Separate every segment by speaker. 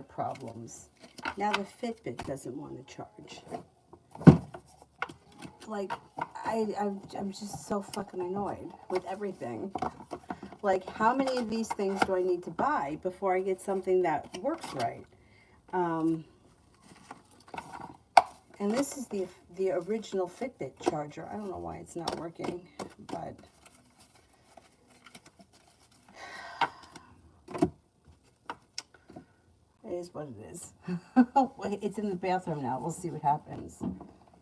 Speaker 1: problems. Now the Fitbit doesn't want to charge. Like, I'm just so fucking annoyed with everything. Like, how many of these things do I need to buy before I get something that works right? And this is the original Fitbit charger. I don't know why it's not working, but it is what it is. It's in the bathroom now. We'll see what happens.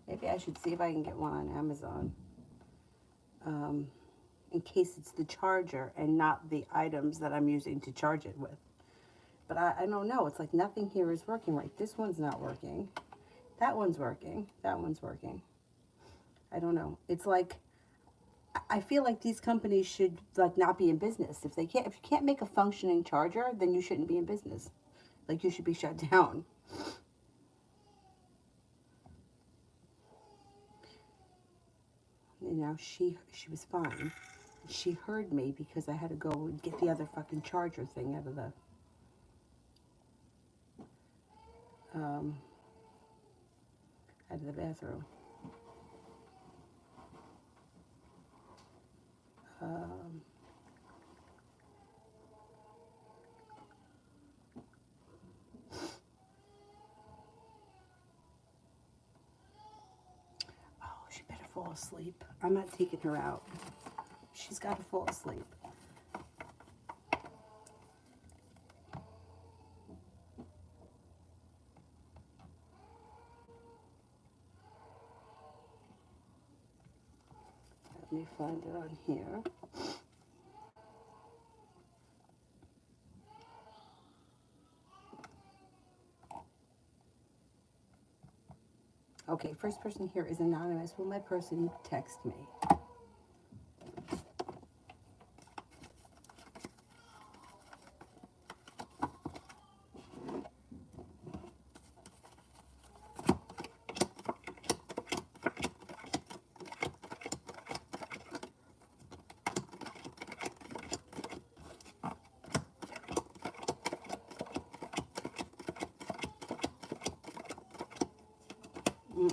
Speaker 1: Maybe I should see if I can get one on Amazon. In case it's the charger and not the items that I'm using to charge it with. But I don't know. It's like nothing here is working right. This one's not working. That one's working. That one's working. I don't know. It's like, I feel like these companies should like not be in business. If you can't make a functioning charger, then you shouldn't be in business. Like, you should be shut down. You know, she was fine. She heard me because I had to go and get the other fucking charger thing out of the bathroom. Oh, she better fall asleep. I'm not taking her out. She's got to fall asleep. Let me find it on here. Okay, first person here is anonymous. Will my person text me?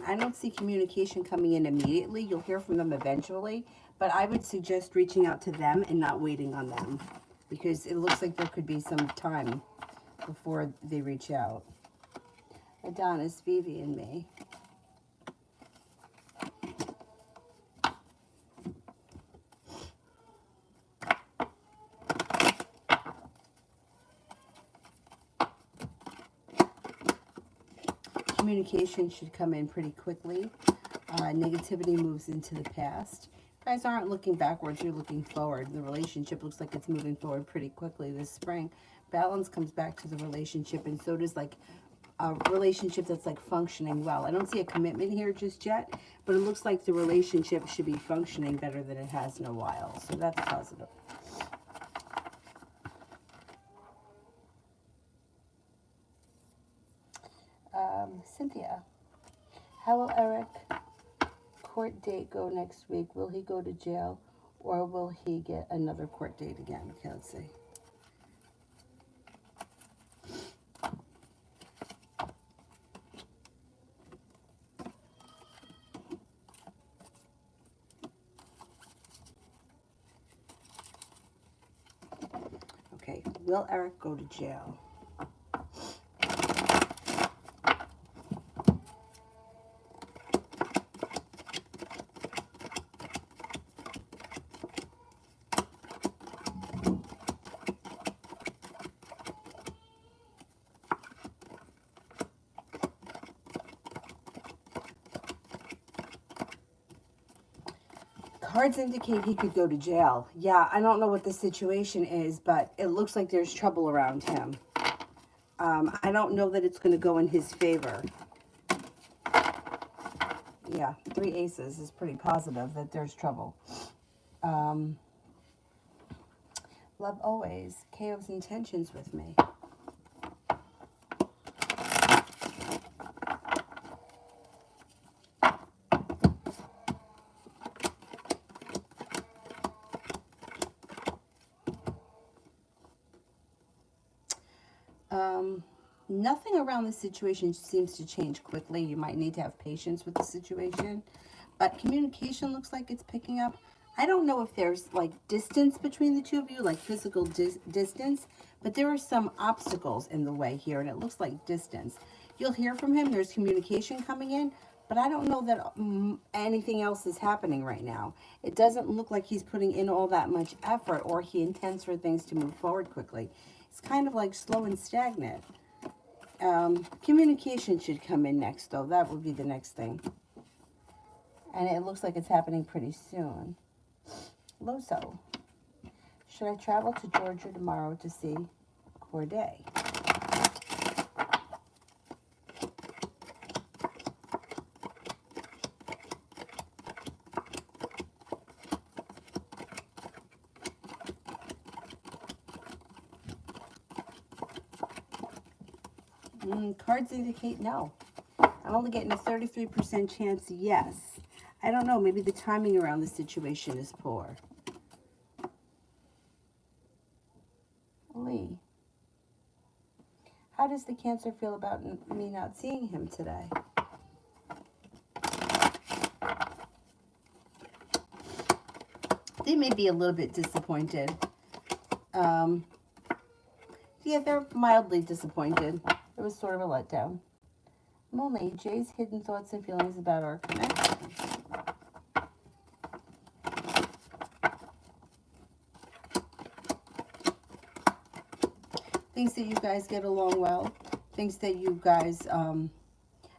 Speaker 1: I don't see communication coming in immediately. You'll hear from them eventually, but I would suggest reaching out to them and not waiting on them, because it looks like there could be some time before they reach out. Adonis, Vivi, and me. Communication should come in pretty quickly. Negativity moves into the past. You guys aren't looking backwards, you're looking forward. The relationship looks like it's moving forward pretty quickly this spring. Balance comes back to the relationship, and so does like a relationship that's like functioning well. I don't see a commitment here just yet, but it looks like the relationship should be functioning better than it has in a while. So that's positive. Cynthia, how will Eric court date go next week? Will he go to jail, or will he get another court date again? Okay, let's see. Okay, will Eric go to jail? Cards indicate he could go to jail. Yeah, I don't know what the situation is, but it looks like there's trouble around him. I don't know that it's going to go in his favor. Yeah, 3 aces is pretty positive that there's trouble. Love always. KO's intentions with me. Nothing around the situation seems to change quickly. You might need to have patience with the situation. But communication looks like it's picking up. I don't know if there's like distance between the two of you, like physical distance, but there are some obstacles in the way here, and it looks like distance. You'll hear from him. There's communication coming in, but I don't know that anything else is happening right now. It doesn't look like he's putting in all that much effort, or he intends for things to move forward quickly. It's kind of like slow and stagnant. Communication should come in next, though. That would be the next thing. And it looks like it's happening pretty soon. Loso. Should I travel to Georgia tomorrow to see Corday? Cards indicate no. I'm only getting a 33% chance yes. I don't know. Maybe the timing around the situation is poor. Lee. How does the Cancer feel about me not seeing him today? They may be a little bit disappointed. Yeah, they're mildly disappointed. It was sort of a letdown. Molly, Jay's hidden thoughts and feelings about our connection. Thinks that you guys get along well. Thinks that you guys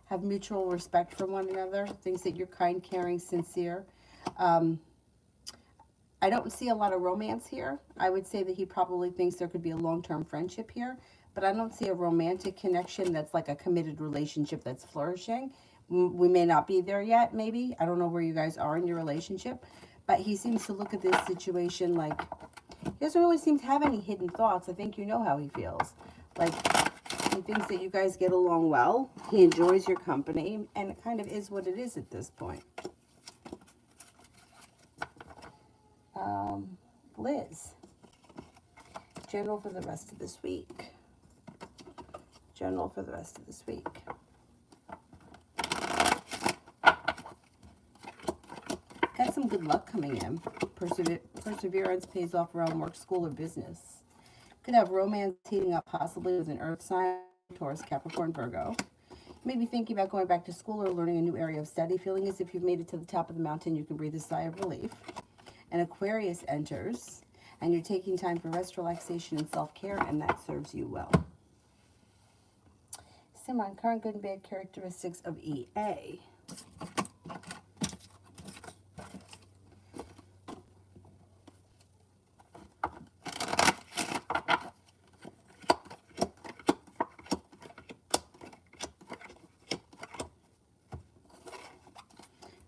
Speaker 1: have mutual respect for one another. Thinks that you're kind, caring, sincere. I don't see a lot of romance here. I would say that he probably thinks there could be a long-term friendship here, but I don't see a romantic connection that's like a committed relationship that's flourishing. We may not be there yet, maybe. I don't know where you guys are in your relationship, but he seems to look at this situation like he doesn't really seem to have any hidden thoughts. I think you know how he feels. Like, he thinks that you guys get along well. He enjoys your company, and it kind of is what it is at this point. Liz. General for the rest of this week. General for the rest of this week. Got some good luck coming in. Perseverance pays off around work, school, or business. Could have romance heating up, possibly with an earth sign, Taurus, Capricorn, Virgo. Maybe thinking about going back to school or learning a new area of study. Feeling as if you've made it to the top of the mountain, you can breathe a sigh of relief. And Aquarius enters, and you're taking time for rest, relaxation, and self-care, and that serves you well. Simon, current good and bad characteristics of EA.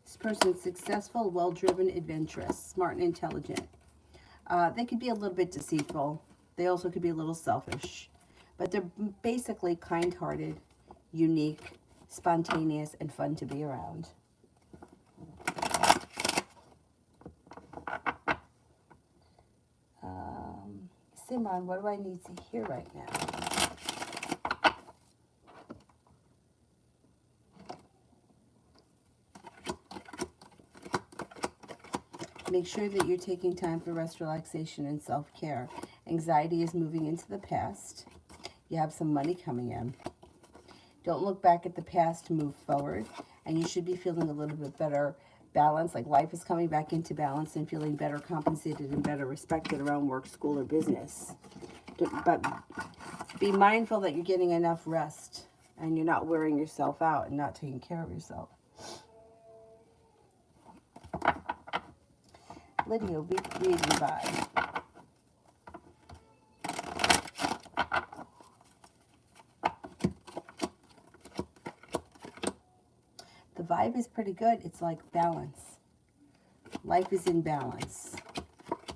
Speaker 1: This person's successful, well-driven, adventurous, smart, and intelligent. They could be a little bit deceitful. They also could be a little selfish. But they're basically kind-hearted, unique, spontaneous, and fun to be around. Simon, what do I need to hear right now? Make sure that you're taking time for rest, relaxation, and self-care. Anxiety is moving into the past. You have some money coming in. Don't look back at the past, move forward. And you should be feeling a little bit better balance, like life is coming back into balance and feeling better compensated and better respected around work, school, or business. But be mindful that you're getting enough rest and you're not wearing yourself out and not taking care of yourself. Lydia, reading by. The vibe is pretty good. It's like balance. Life is in balance.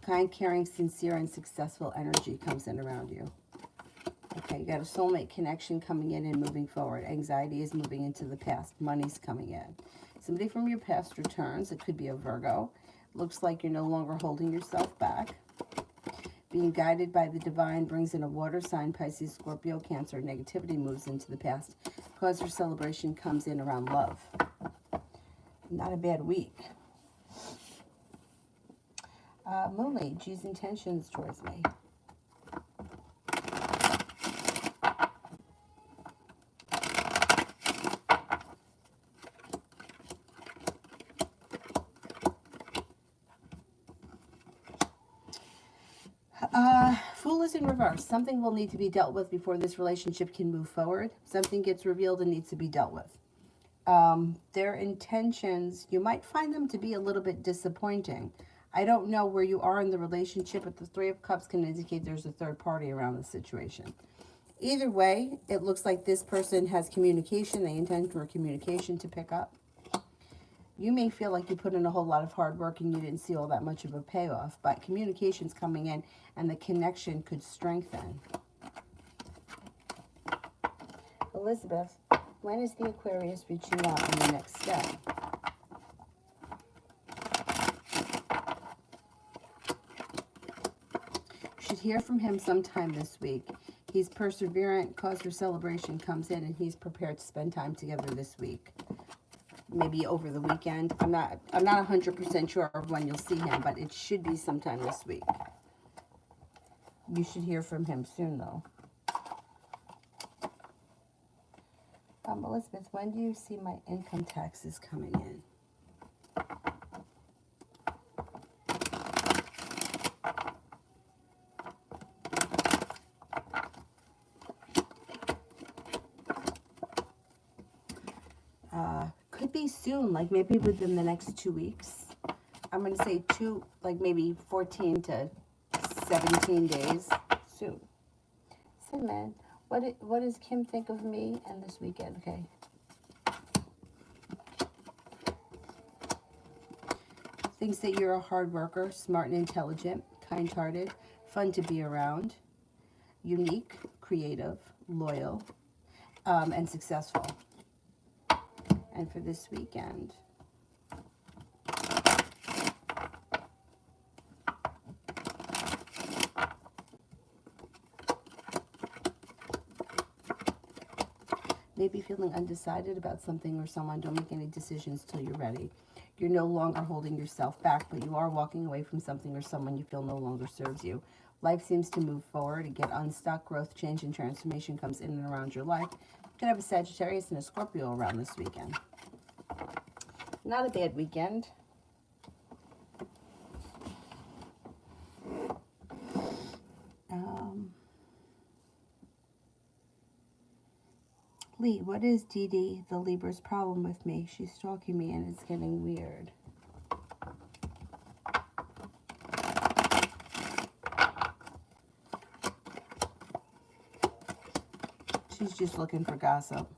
Speaker 1: Kind, caring, sincere, and successful energy comes in around you. Okay, you got a soulmate connection coming in and moving forward. Anxiety is moving into the past. Money's coming in. Somebody from your past returns. It could be a Virgo. Looks like you're no longer holding yourself back. Being guided by the divine brings in a water sign, Pisces, Scorpio, Cancer. Negativity moves into the past. Cause for celebration comes in around love. Not a bad week. Moonlight, G's intentions towards me. Fool is in reverse. Something will need to be dealt with before this relationship can move forward. Something gets revealed and needs to be dealt with. Their intentions, you might find them to be a little bit disappointing. I don't know where you are in the relationship, but the Three of Cups can indicate there's a third party around the situation. Either way, it looks like this person has communication. They intend for communication to pick up. You may feel like you put in a whole lot of hard work and you didn't see all that much of a payoff, but communication's coming in and the connection could strengthen. Elizabeth, when is the Aquarius reaching out on the next step? You should hear from him sometime this week. He's perseverant, cause for celebration comes in, and he's prepared to spend time together this week. Maybe over the weekend. I'm not 100% sure of when you'll see him, but it should be sometime this week. You should hear from him soon, though. Elizabeth, when do you see my income taxes coming in? Could be soon, like maybe within the next 2 weeks. I'm going to say like maybe 14 to 17 days soon. So, man, what does Kim think of me and this weekend? Okay. Thinks that you're a hard worker, smart and intelligent, kind-hearted, fun to be around, unique, creative, loyal, and successful. And for this weekend, maybe feeling undecided about something or someone. Don't make any decisions till you're ready. You're no longer holding yourself back, but you are walking away from something or someone you feel no longer serves you. Life seems to move forward and get unstuck. Growth, change, and transformation comes in and around your life. You could have a Sagittarius and a Scorpio around this weekend. Not a bad weekend. Lee, what is Dee Dee, the Libra's problem with me? She's stalking me and it's getting weird. She's just looking for gossip.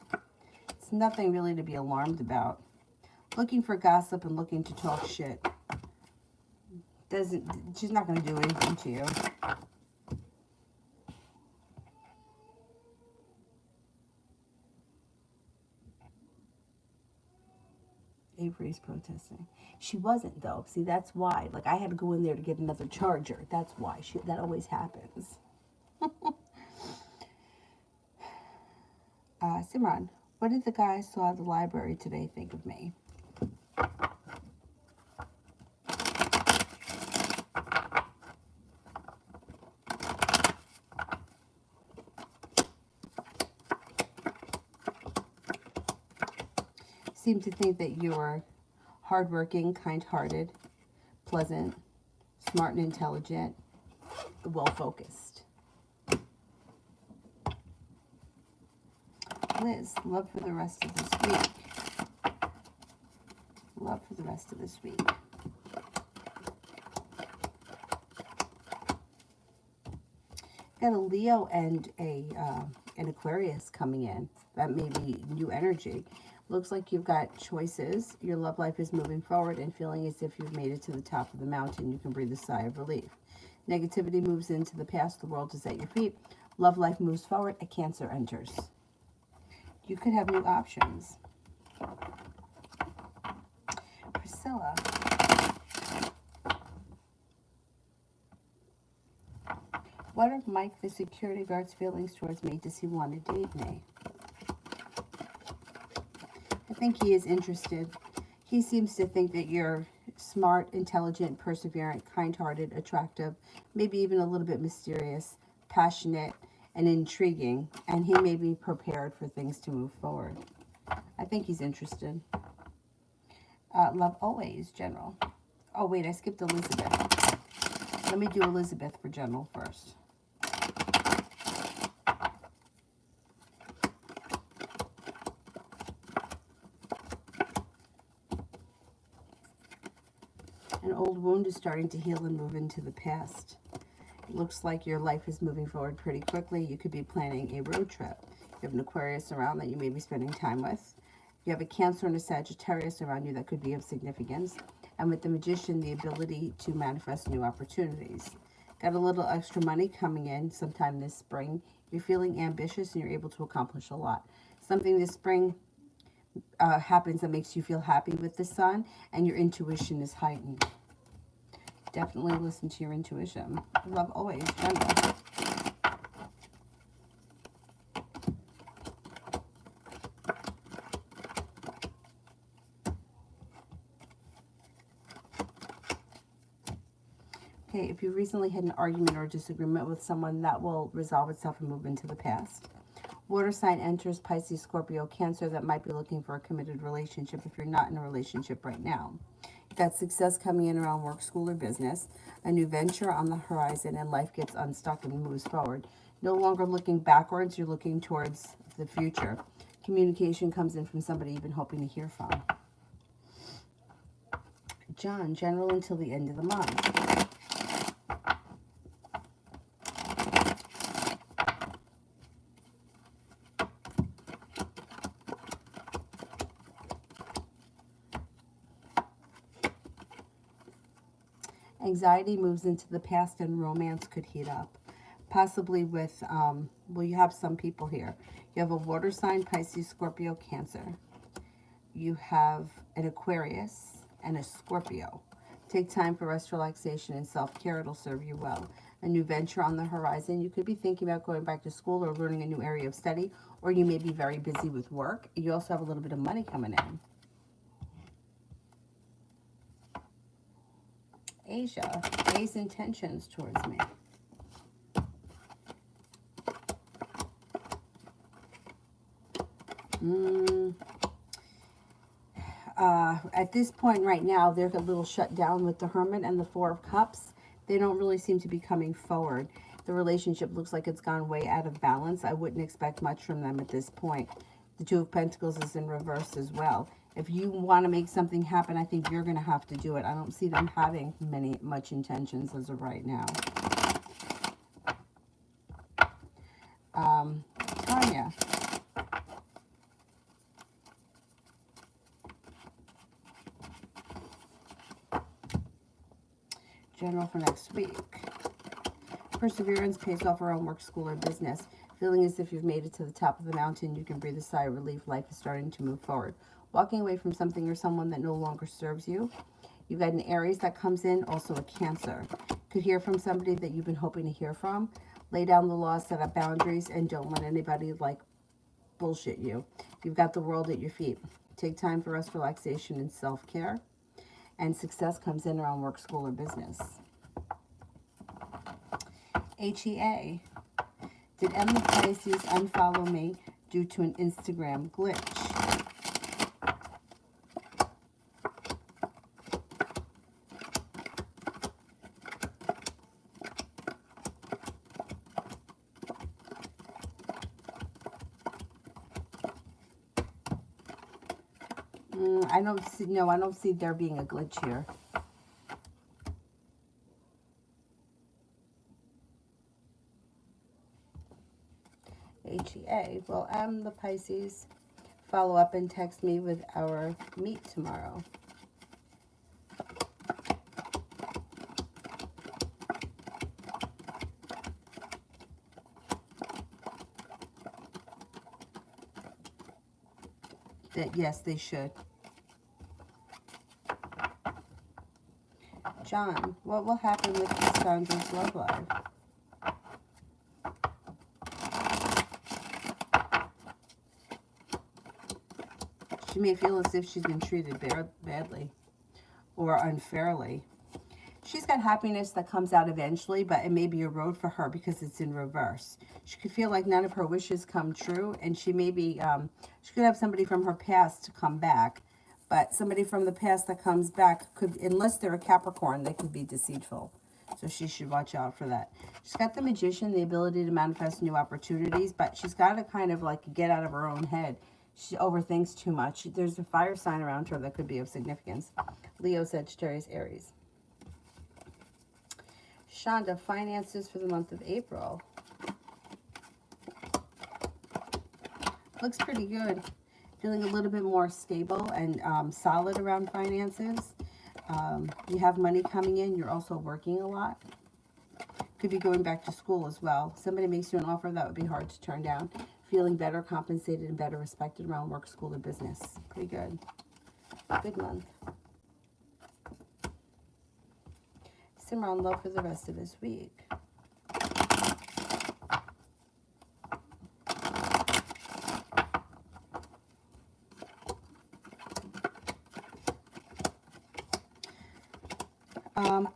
Speaker 1: It's nothing really to be alarmed about. Looking for gossip and looking to talk shit. She's not going to do anything to you. Avery's protesting. She wasn't, though. See, that's why. Like, I had to go in there to get another charger. That's why. That always happens. Simran, what did the guy saw at the library today think of me? Seem to think that you're hardworking, kind-hearted, pleasant, smart and intelligent, well-focused. Liz, love for the rest of this week. Love for the rest of this week. Got a Leo and an Aquarius coming in. That may be new energy. Looks like you've got choices. Your love life is moving forward and feeling as if you've made it to the top of the mountain. You can breathe a sigh of relief. Negativity moves into the past. The world is at your feet. Love life moves forward. A Cancer enters. You could have new options. Priscilla. What are Mike, the security guard's feelings towards me? Does he want to date me? I think he is interested. He seems to think that you're smart, intelligent, perseverant, kind-hearted, attractive, maybe even a little bit mysterious, passionate, and intriguing. And he may be prepared for things to move forward. I think he's interested. Love always, General. Oh, wait, I skipped Elizabeth. Let me do Elizabeth for General first. An old wound is starting to heal and move into the past. It looks like your life is moving forward pretty quickly. You could be planning a road trip. You have an Aquarius around that you may be spending time with. You have a Cancer and a Sagittarius around you that could be of significance. And with the Magician, the ability to manifest new opportunities. Got a little extra money coming in sometime this spring. You're feeling ambitious and you're able to accomplish a lot. Something this spring happens that makes you feel happy with the sun, and your intuition is heightened. Definitely listen to your intuition. Love always, General. Okay, if you recently had an argument or disagreement with someone, that will resolve itself and move into the past. Water sign enters Pisces, Scorpio, Cancer that might be looking for a committed relationship if you're not in a relationship right now. You've got success coming in around work, school, or business. A new venture on the horizon, and life gets unstuck and moves forward. No longer looking backwards, you're looking towards the future. Communication comes in from somebody you've been hoping to hear from. John, General until the end of the month. Anxiety moves into the past and romance could heat up. Possibly with, well, you have some people here. You have a water sign, Pisces, Scorpio, Cancer. You have an Aquarius and a Scorpio. Take time for rest, relaxation, and self-care. It'll serve you well. A new venture on the horizon. You could be thinking about going back to school or learning a new area of study, or you may be very busy with work. You also have a little bit of money coming in. Asia, A's intentions towards me. At this point right now, they're a little shut down with the Hermit and the Four of Cups. They don't really seem to be coming forward. The relationship looks like it's gone way out of balance. I wouldn't expect much from them at this point. The Two of Pentacles is in reverse as well. If you want to make something happen, I think you're going to have to do it. I don't see them having much intentions as of right now. Tanya. General for next week. Perseverance pays off around work, school, or business. Feeling as if you've made it to the top of the mountain, you can breathe a sigh of relief. Life is starting to move forward. Walking away from something or someone that no longer serves you. You've got an Aries that comes in, also a Cancer. Could hear from somebody that you've been hoping to hear from. Lay down the law, set up boundaries, and don't let anybody bullshit you. You've got the world at your feet. Take time for rest, relaxation, and self-care. And success comes in around work, school, or business. HEA. Did M the Pisces unfollow me due to an Instagram glitch? I don't see there being a glitch here. HEA. Well, I'm the Pisces. Follow up and text me with our meet tomorrow. Yes, they should. John, what will happen with Cassandra's love life? She may feel as if she's been treated badly or unfairly. She's got happiness that comes out eventually, but it may be a road for her because it's in reverse. She could feel like none of her wishes come true, and she may be, she could have somebody from her past to come back, but somebody from the past that comes back could, unless they're a Capricorn, they could be deceitful. So she should watch out for that. She's got the Magician, the ability to manifest new opportunities, but she's got to kind of like get out of her own head. She overthinks too much. There's a fire sign around her that could be of significance. Leo, Sagittarius, Aries. Shonda, finances for the month of April. Looks pretty good. Feeling a little bit more stable and solid around finances. You have money coming in. You're also working a lot. Could be going back to school as well. Somebody makes you an offer that would be hard to turn down. Feeling better compensated and better respected around work, school, or business. Pretty good. Good month. Simran, love for the rest of this week.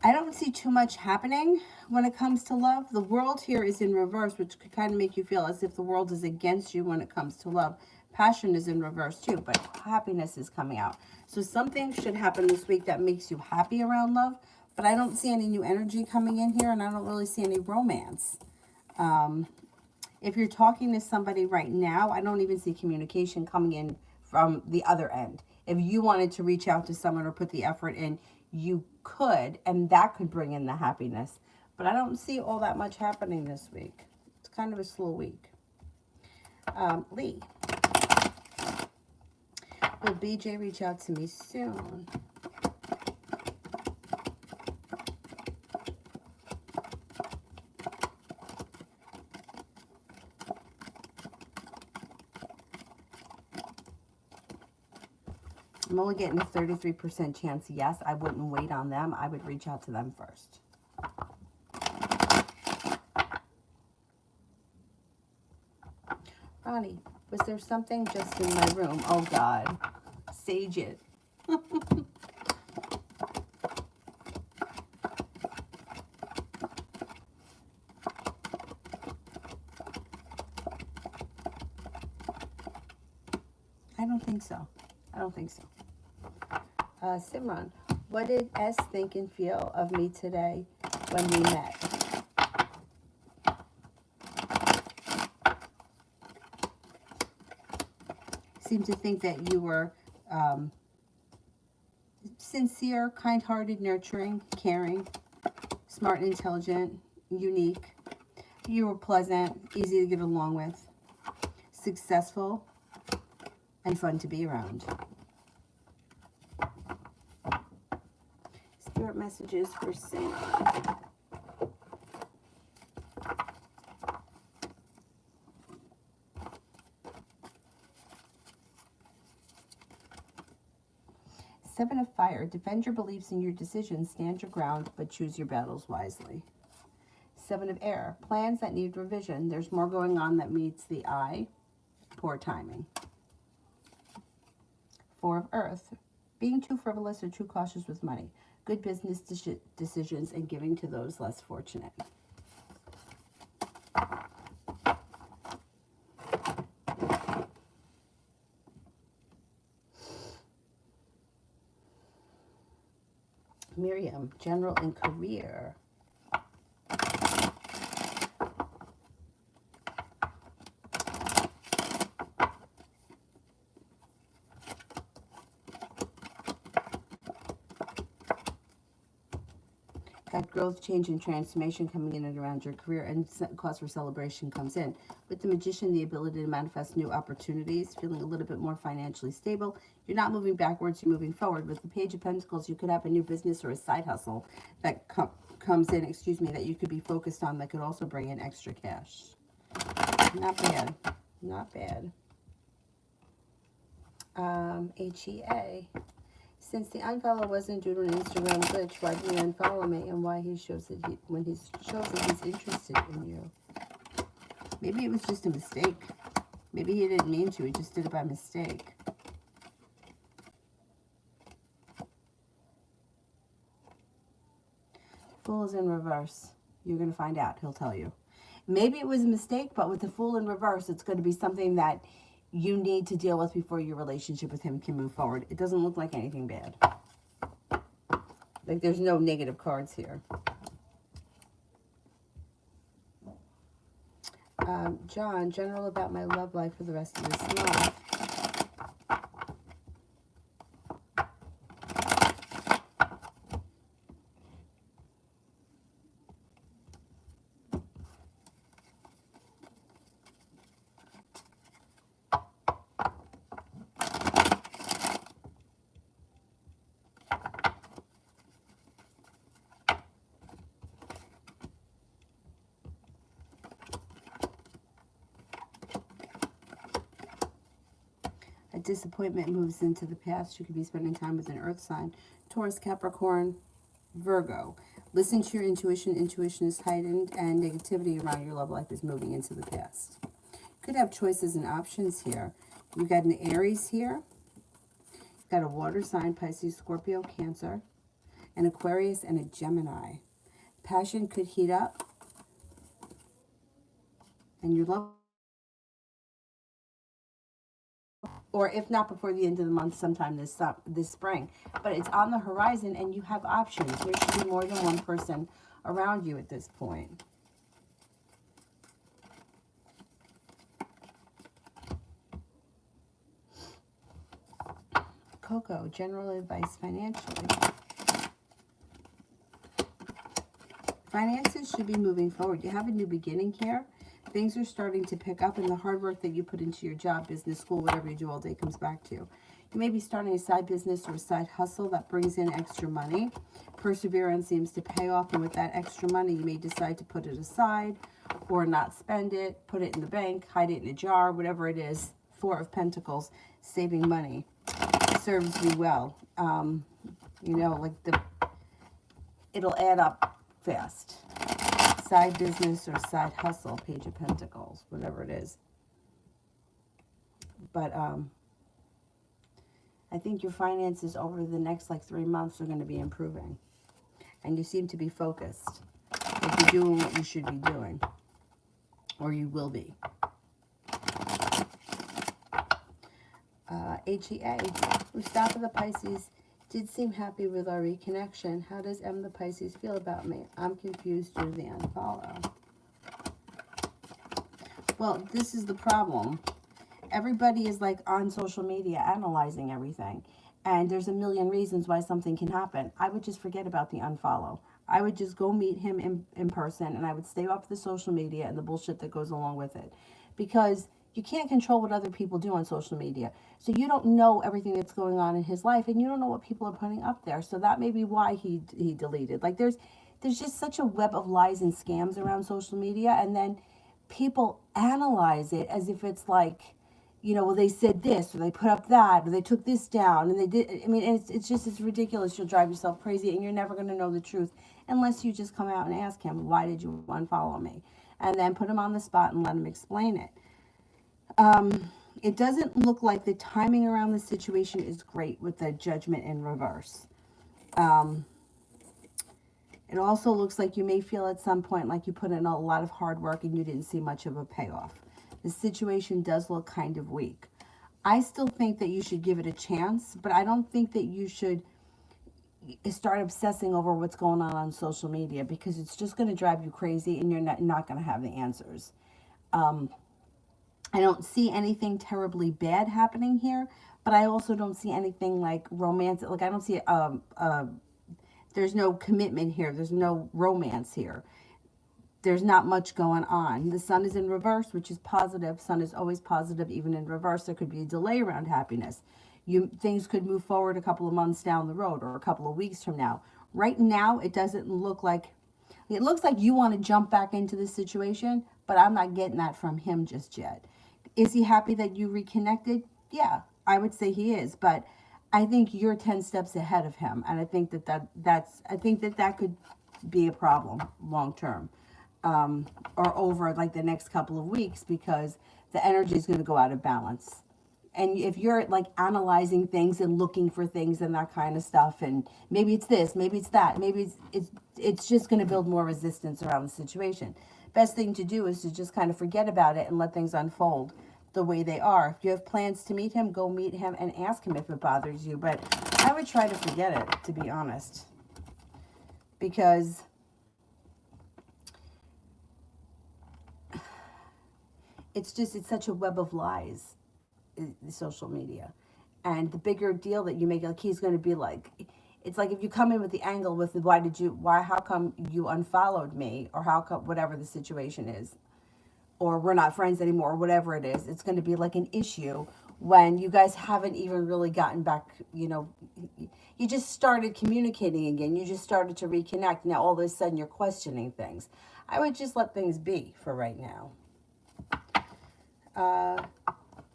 Speaker 1: I don't see too much happening when it comes to love. The world here is in reverse, which could kind of make you feel as if the world is against you when it comes to love. Passion is in reverse too, but happiness is coming out. So something should happen this week that makes you happy around love, but I don't see any new energy coming in here, and I don't really see any romance. If you're talking to somebody right now, I don't even see communication coming in from the other end. If you wanted to reach out to someone or put the effort in, you could, and that could bring in the happiness. But I don't see all that much happening this week. It's kind of a slow week. Lee. Will BJ reach out to me soon? I'm only getting a 33% chance yes. I wouldn't wait on them. I would reach out to them first. Ronnie, was there something just in my room? Oh, God. Sage it. I don't think so. I don't think so. Simran, what did S think and feel of me today when we met? Seemed to think that you were sincere, kind-hearted, nurturing, caring, smart and intelligent, unique. You were pleasant, easy to get along with, successful, and fun to be around. Spirit messages for Sam. Seven of Fire. Defend your beliefs and your decisions. Stand your ground, but choose your battles wisely. Seven of Air. Plans that need revision. There's more going on that meets the eye. Poor timing. Four of Earth. Being too frivolous or too cautious with money. Good business decisions and giving to those less fortunate. Miriam, general and career. Got growth, change, and transformation coming in and around your career, and cause for celebration comes in. With the Magician, the ability to manifest new opportunities, feeling a little bit more financially stable. You're not moving backwards, you're moving forward. With the Page of Pentacles, you could have a new business or a side hustle that comes in, that you could be focused on that could also bring in extra cash. Not bad. Not bad. HEA. Since the unfollow wasn't due to an Instagram glitch, why did he unfollow me, and why he shows that when he shows that he's interested in you? Maybe it was just a mistake. Maybe he didn't mean to. He just did it by mistake. Fool is in reverse. You're going to find out. He'll tell you. Maybe it was a mistake, but with the Fool in reverse, it's going to be something that you need to deal with before your relationship with him can move forward. It doesn't look like anything bad. Like there's no negative cards here. John, general about my love life for the rest of this month. A disappointment moves into the past. You could be spending time with an earth sign. Taurus, Capricorn, Virgo. Listen to your intuition. Intuition is heightened, and negativity around your love life is moving into the past. Could have choices and options here. You've got an Aries here. You've got a water sign, Pisces, Scorpio, Cancer, an Aquarius, and a Gemini. Passion could heat up, and your love, or if not before the end of the month, sometime this spring. But it's on the horizon, and you have options. There should be more than one person around you at this point. Coco, general advice financially. Finances should be moving forward. You have a new beginning here. Things are starting to pick up, and the hard work that you put into your job, business, school, whatever you do all day comes back to you. You may be starting a side business or a side hustle that brings in extra money. Perseverance seems to pay off, and with that extra money, you may decide to put it aside or not spend it, put it in the bank, hide it in a jar, whatever it is. Four of Pentacles, saving money. Serves you well. You know, like it'll add up fast. Side business or side hustle, Page of Pentacles, whatever it is. But I think your finances over the next like 3 months are going to be improving. And you seem to be focused. Like you're doing what you should be doing. Or you will be. HEA, Mustafa the Pisces did seem happy with our reconnection. How does M the Pisces feel about me? I'm confused due to the unfollow. Well, this is the problem. Everybody is like on social media analyzing everything. And there's a million reasons why something can happen. I would just forget about the unfollow. I would just go meet him in person, and I would stay off the social media and the bullshit that goes along with it. Because you can't control what other people do on social media. So you don't know everything that's going on in his life, and you don't know what people are putting up there. So that may be why he deleted. Like there's just such a web of lies and scams around social media, and then people analyze it as if it's like, you know, well, they said this, or they put up that, or they took this down, and they did. I mean, it's ridiculous. You'll drive yourself crazy, and you're never going to know the truth unless you just come out and ask him, why did you unfollow me? And then put him on the spot and let him explain it. It doesn't look like the timing around the situation is great with the Judgment in reverse. It also looks like you may feel at some point like you put in a lot of hard work and you didn't see much of a payoff. The situation does look kind of weak. I still think that you should give it a chance, but I don't think that you should start obsessing over what's going on social media, because it's just going to drive you crazy and you're not going to have the answers. I don't see anything terribly bad happening here, but I also don't see anything like romantic. Like I don't see there's no commitment here. There's no romance here. There's not much going on. The sun is in reverse, which is positive. Sun is always positive, even in reverse. There could be a delay around happiness. Things could move forward a couple of months down the road or a couple of weeks from now. Right now, it doesn't look like, it looks like you want to jump back into this situation, but I'm not getting that from him just yet. Is he happy that you reconnected? Yeah, I would say he is, but I think you're 10 steps ahead of him, and I think that could be a problem long term, or over like the next couple of weeks, because the energy is going to go out of balance. And if you're like analyzing things and looking for things and that kind of stuff, and maybe it's this, maybe it's that, maybe it's just going to build more resistance around the situation. Best thing to do is to just kind of forget about it and let things unfold the way they are. If you have plans to meet him, go meet him and ask him if it bothers you. But I would try to forget it, to be honest, because it's such a web of lies, social media. And the bigger deal that you make, like he's going to be like, it's like if you come in with the angle with the, how come you unfollowed me, or how come, whatever the situation is, or we're not friends anymore, or whatever it is, it's going to be like an issue when you guys haven't even really gotten back, you just started communicating again. You just started to reconnect. Now all of a sudden you're questioning things. I would just let things be for right now.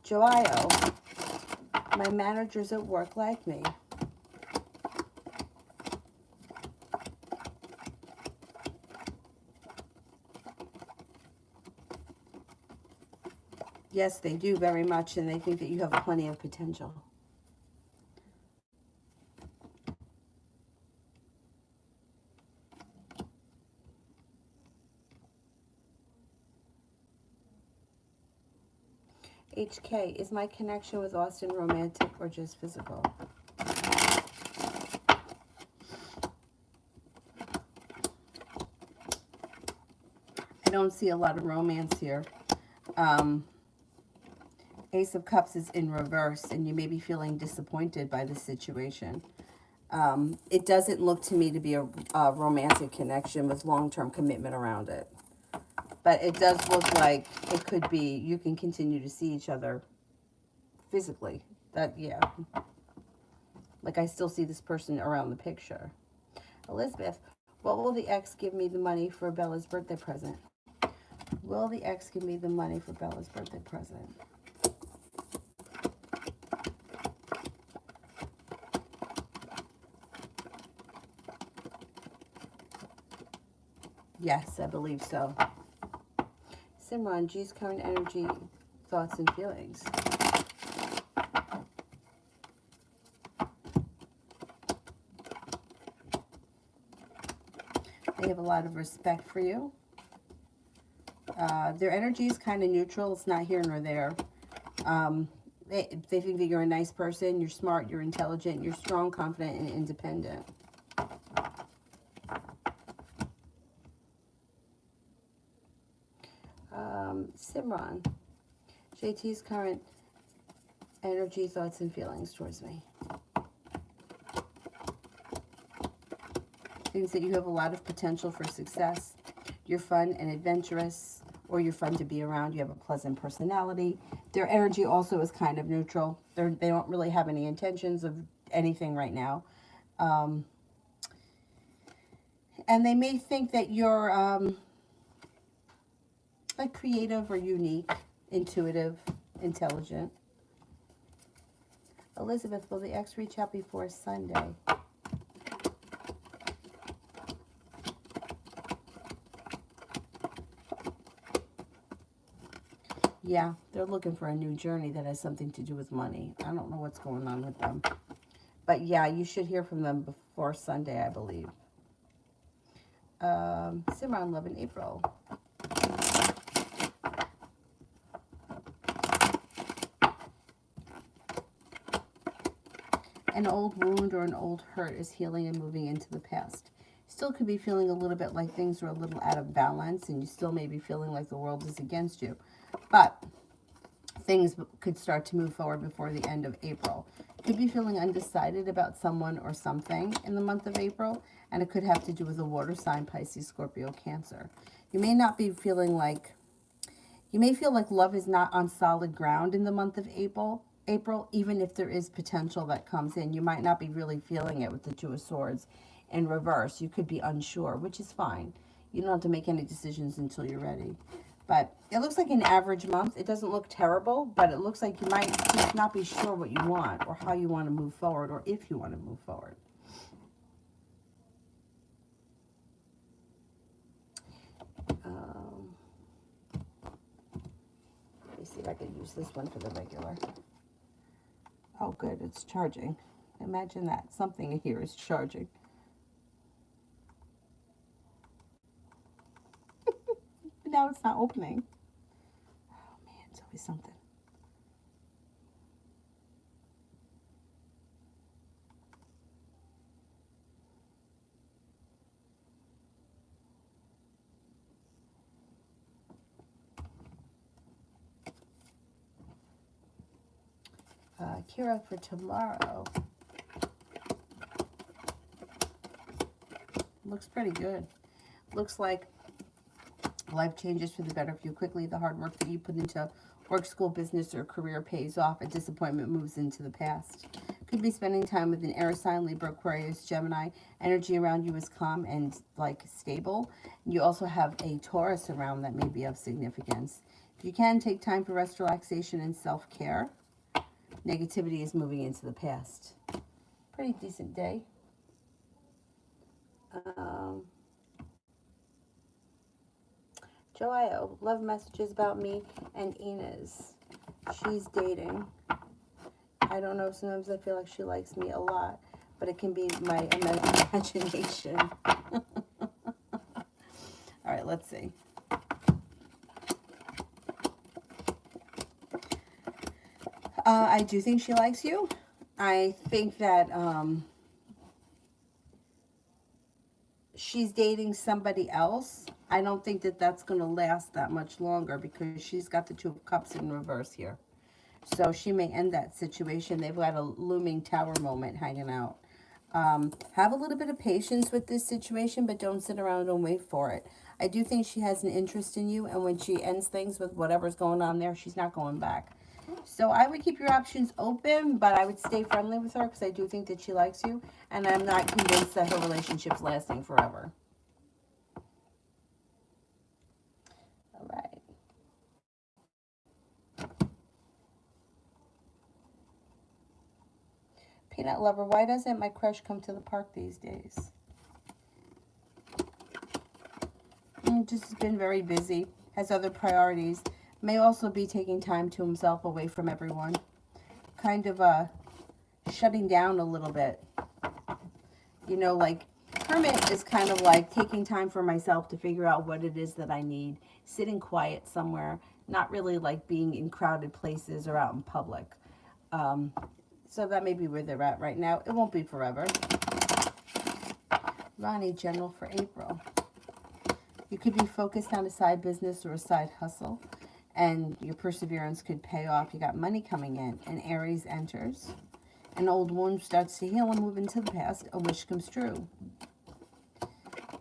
Speaker 1: Joio, my managers at work like me. Yes, they do very much, and they think that you have plenty of potential. HK, is my connection with Austin romantic or just physical? I don't see a lot of romance here. Ace of Cups is in reverse, and you may be feeling disappointed by the situation. It doesn't look to me to be a romantic connection with long-term commitment around it. But it does look like it could be, you can continue to see each other physically. Yeah. Like I still see this person around the picture. Elizabeth, what will the ex give me the money for Bella's birthday present? Will the ex give me the money for Bella's birthday present? Yes, I believe so. Simran, G's current energy, thoughts, and feelings. They have a lot of respect for you. Their energy is kind of neutral. It's not here nor there. They think that you're a nice person, you're smart, you're intelligent, you're strong, confident, and independent. Simran, JT's current energy, thoughts, and feelings towards me. Means that you have a lot of potential for success. You're fun and adventurous, or you're fun to be around. You have a pleasant personality. Their energy also is kind of neutral. They don't really have any intentions of anything right now. And they may think that you're like creative or unique, intuitive, intelligent. Elizabeth, will the ex reach out before Sunday? Yeah, they're looking for a new journey that has something to do with money. I don't know what's going on with them. But yeah, you should hear from them before Sunday, I believe. Simran, love in April. An old wound or an old hurt is healing and moving into the past. Still could be feeling a little bit like things are a little out of balance, and you still may be feeling like the world is against you. But things could start to move forward before the end of April. Could be feeling undecided about someone or something in the month of April, and it could have to do with a water sign, Pisces, Scorpio, Cancer. You may not be feeling like, you may feel like love is not on solid ground in the month of April, even if there is potential that comes in. You might not be really feeling it with the Two of Swords in reverse. You could be unsure, which is fine. You don't have to make any decisions until you're ready. But it looks like an average month. It doesn't look terrible, but it looks like you might just not be sure what you want or how you want to move forward, or if you want to move forward. Let me see if I can use this one for the regular. Oh, good. It's charging. Imagine that. Something here is charging. But now it's not opening. Oh, man. It's always something. Kira for tomorrow. Looks pretty good. Looks like life changes for the better for you quickly. The hard work that you put into work, school, business, or career pays off. A disappointment moves into the past. Could be spending time with an air sign, Libra, Aquarius, Gemini. Energy around you is calm and like stable. You also have a Taurus around that may be of significance. If you can, take time for rest, relaxation, and self-care. Negativity is moving into the past. Pretty decent day. Joio, love messages about me and Ina's. She's dating. I don't know, sometimes I feel like she likes me a lot, but it can be my imagination. All right, let's see. I do think she likes you. I think that she's dating somebody else. I don't think that that's going to last that much longer because she's got the Two of Cups in reverse here. So she may end that situation. They've got a looming tower moment hanging out. Have a little bit of patience with this situation, but don't sit around and wait for it. I do think she has an interest in you, and when she ends things with whatever's going on there, she's not going back. So I would keep your options open, but I would stay friendly with her because I do think that she likes you, and I'm not convinced that her relationship's lasting forever. All right. Peanut lover, why doesn't my crush come to the park these days? Just has been very busy, has other priorities, may also be taking time to himself away from everyone. Kind of shutting down a little bit. You know, like hermit is kind of like taking time for myself to figure out what it is that I need, sitting quiet somewhere, not really like being in crowded places or out in public. So that may be where they're at right now. It won't be forever. Ronnie, general for April. You could be focused on a side business or a side hustle, and your perseverance could pay off. You got money coming in, and Aries enters. An old wound starts to heal and move into the past. A wish comes true.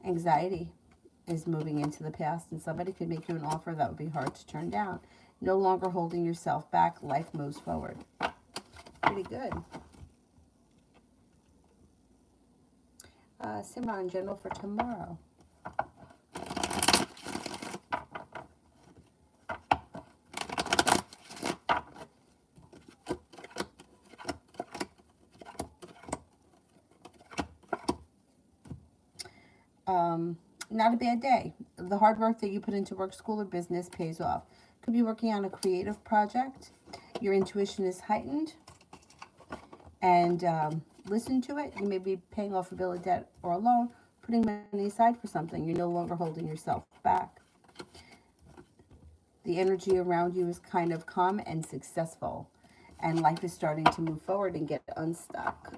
Speaker 1: Anxiety is moving into the past, and somebody could make you an offer that would be hard to turn down. No longer holding yourself back. Life moves forward. Pretty good. Simran, general for tomorrow. Not a bad day. The hard work that you put into work, school, or business pays off. Could be working on a creative project. Your intuition is heightened. And listen to it. You may be paying off a bill of debt or a loan, putting money aside for something. You're no longer holding yourself back. The energy around you is kind of calm and successful. And life is starting to move forward and get unstuck.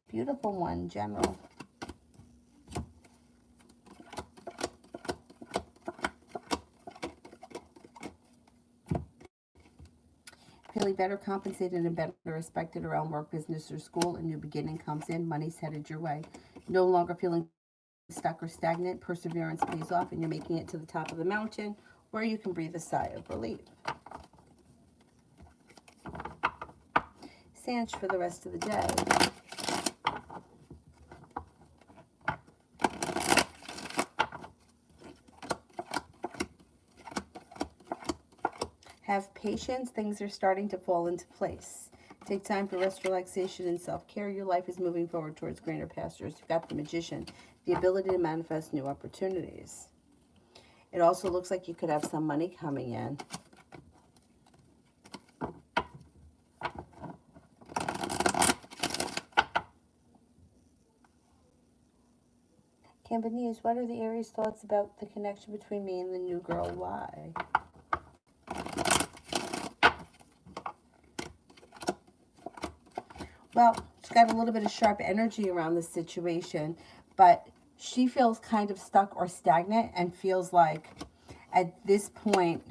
Speaker 1: Beautiful one, general. Feeling better compensated and better respected around work, business, or school. A new beginning comes in. Money's headed your way. No longer feeling stuck or stagnant. Perseverance pays off, and you're making it to the top of the mountain where you can breathe a sigh of relief. Sanch for the rest of the day. Have patience. Things are starting to fall into place. Take time for rest, relaxation, and self-care. Your life is moving forward towards greener pastures. You've got the Magician, the ability to manifest new opportunities. It also looks like you could have some money coming in. Campanese, what are the Aries thoughts about the connection between me and the new girl? Why? Well, she's got a little bit of sharp energy around this situation, but she feels kind of stuck or stagnant and feels like at this point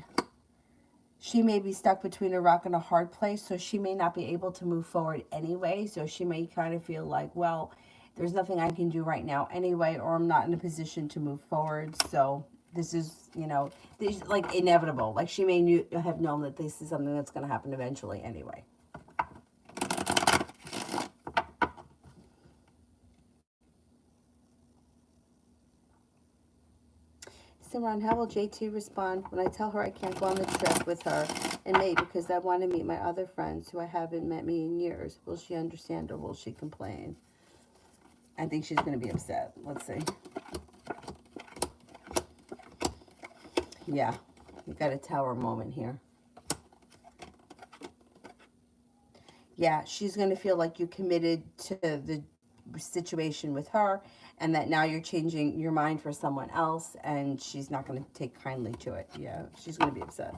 Speaker 1: she may be stuck between a rock and a hard place, so she may not be able to move forward anyway. So she may kind of feel like, well, there's nothing I can do right now anyway, or I'm not in a position to move forward. So this is, you know, this is like inevitable. Like she may have known that this is something that's going to happen eventually anyway. Simran, how will JT respond when I tell her I can't go on the trip with her in May because I want to meet my other friends who I haven't met me in years? Will she understand or will she complain? I think she's going to be upset. Let's see. Yeah, you've got a tower moment here. Yeah, she's going to feel like you committed to the situation with her and that now you're changing your mind for someone else and she's not going to take kindly to it. Yeah, she's going to be upset.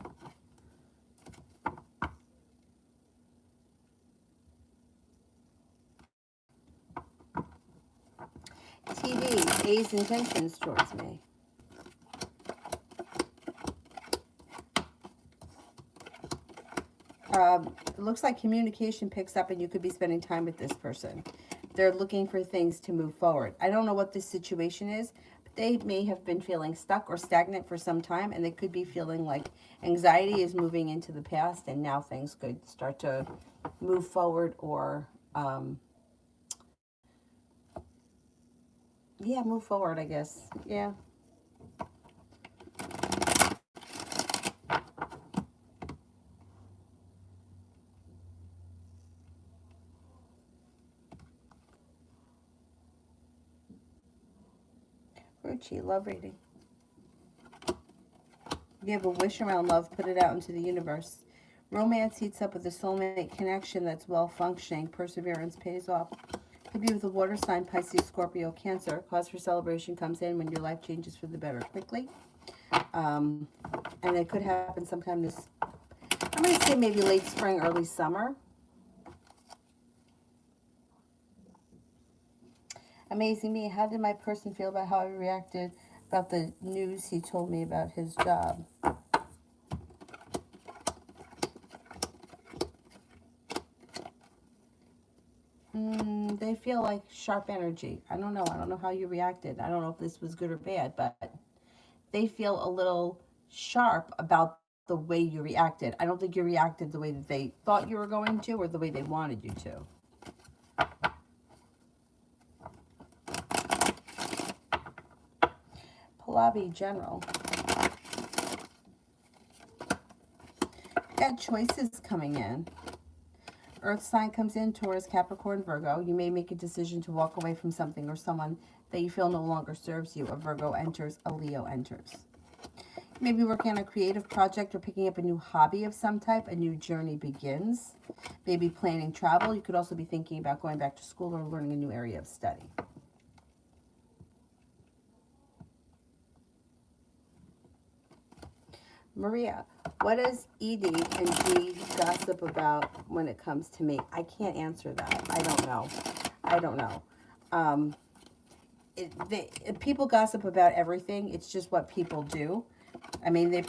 Speaker 1: TV, A's intentions towards me. It looks like communication picks up and you could be spending time with this person. They're looking for things to move forward. I don't know what this situation is, but they may have been feeling stuck or stagnant for some time, and they could be feeling like anxiety is moving into the past, and now things could start to move forward or, yeah, move forward, I guess. Yeah. Ruchi, love reading. You have a wish around love, put it out into the universe. Romance heats up with a soulmate connection that's well functioning. Perseverance pays off. Could be with a water sign, Pisces, Scorpio, Cancer. Cause for celebration comes in when your life changes for the better quickly. And it could happen sometime this, I'm going to say maybe late spring, early summer. Amazing me. How did my person feel about how I reacted about the news he told me about his job? They feel like sharp energy. I don't know. I don't know how you reacted. I don't know if this was good or bad, but they feel a little sharp about the way you reacted. I don't think you reacted the way that they thought you were going to or the way they wanted you to. Pallavi General. Got choices coming in. Earth sign comes in, Taurus, Capricorn, Virgo. You may make a decision to walk away from something or someone that you feel no longer serves you. A Virgo enters, a Leo enters. You may be working on a creative project or picking up a new hobby of some type. A new journey begins. Maybe planning travel. You could also be thinking about going back to school or learning a new area of study. Maria, what does ED and D gossip about when it comes to me? I can't answer that. I don't know. I don't know. People gossip about everything. It's just what people do. I mean, they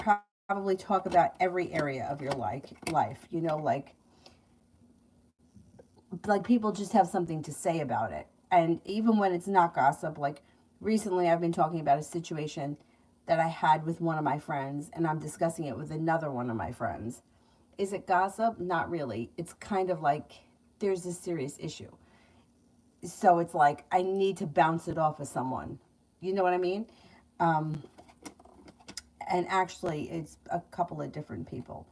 Speaker 1: probably talk about every area of your life. You know, like people just have something to say about it. And even when it's not gossip, like recently I've been talking about a situation that I had with one of my friends, and I'm discussing it with another one of my friends. Is it gossip? Not really. It's kind of like there's a serious issue. So it's like I need to bounce it off of someone. You know what I mean? Um, and actually, it's a couple of different people.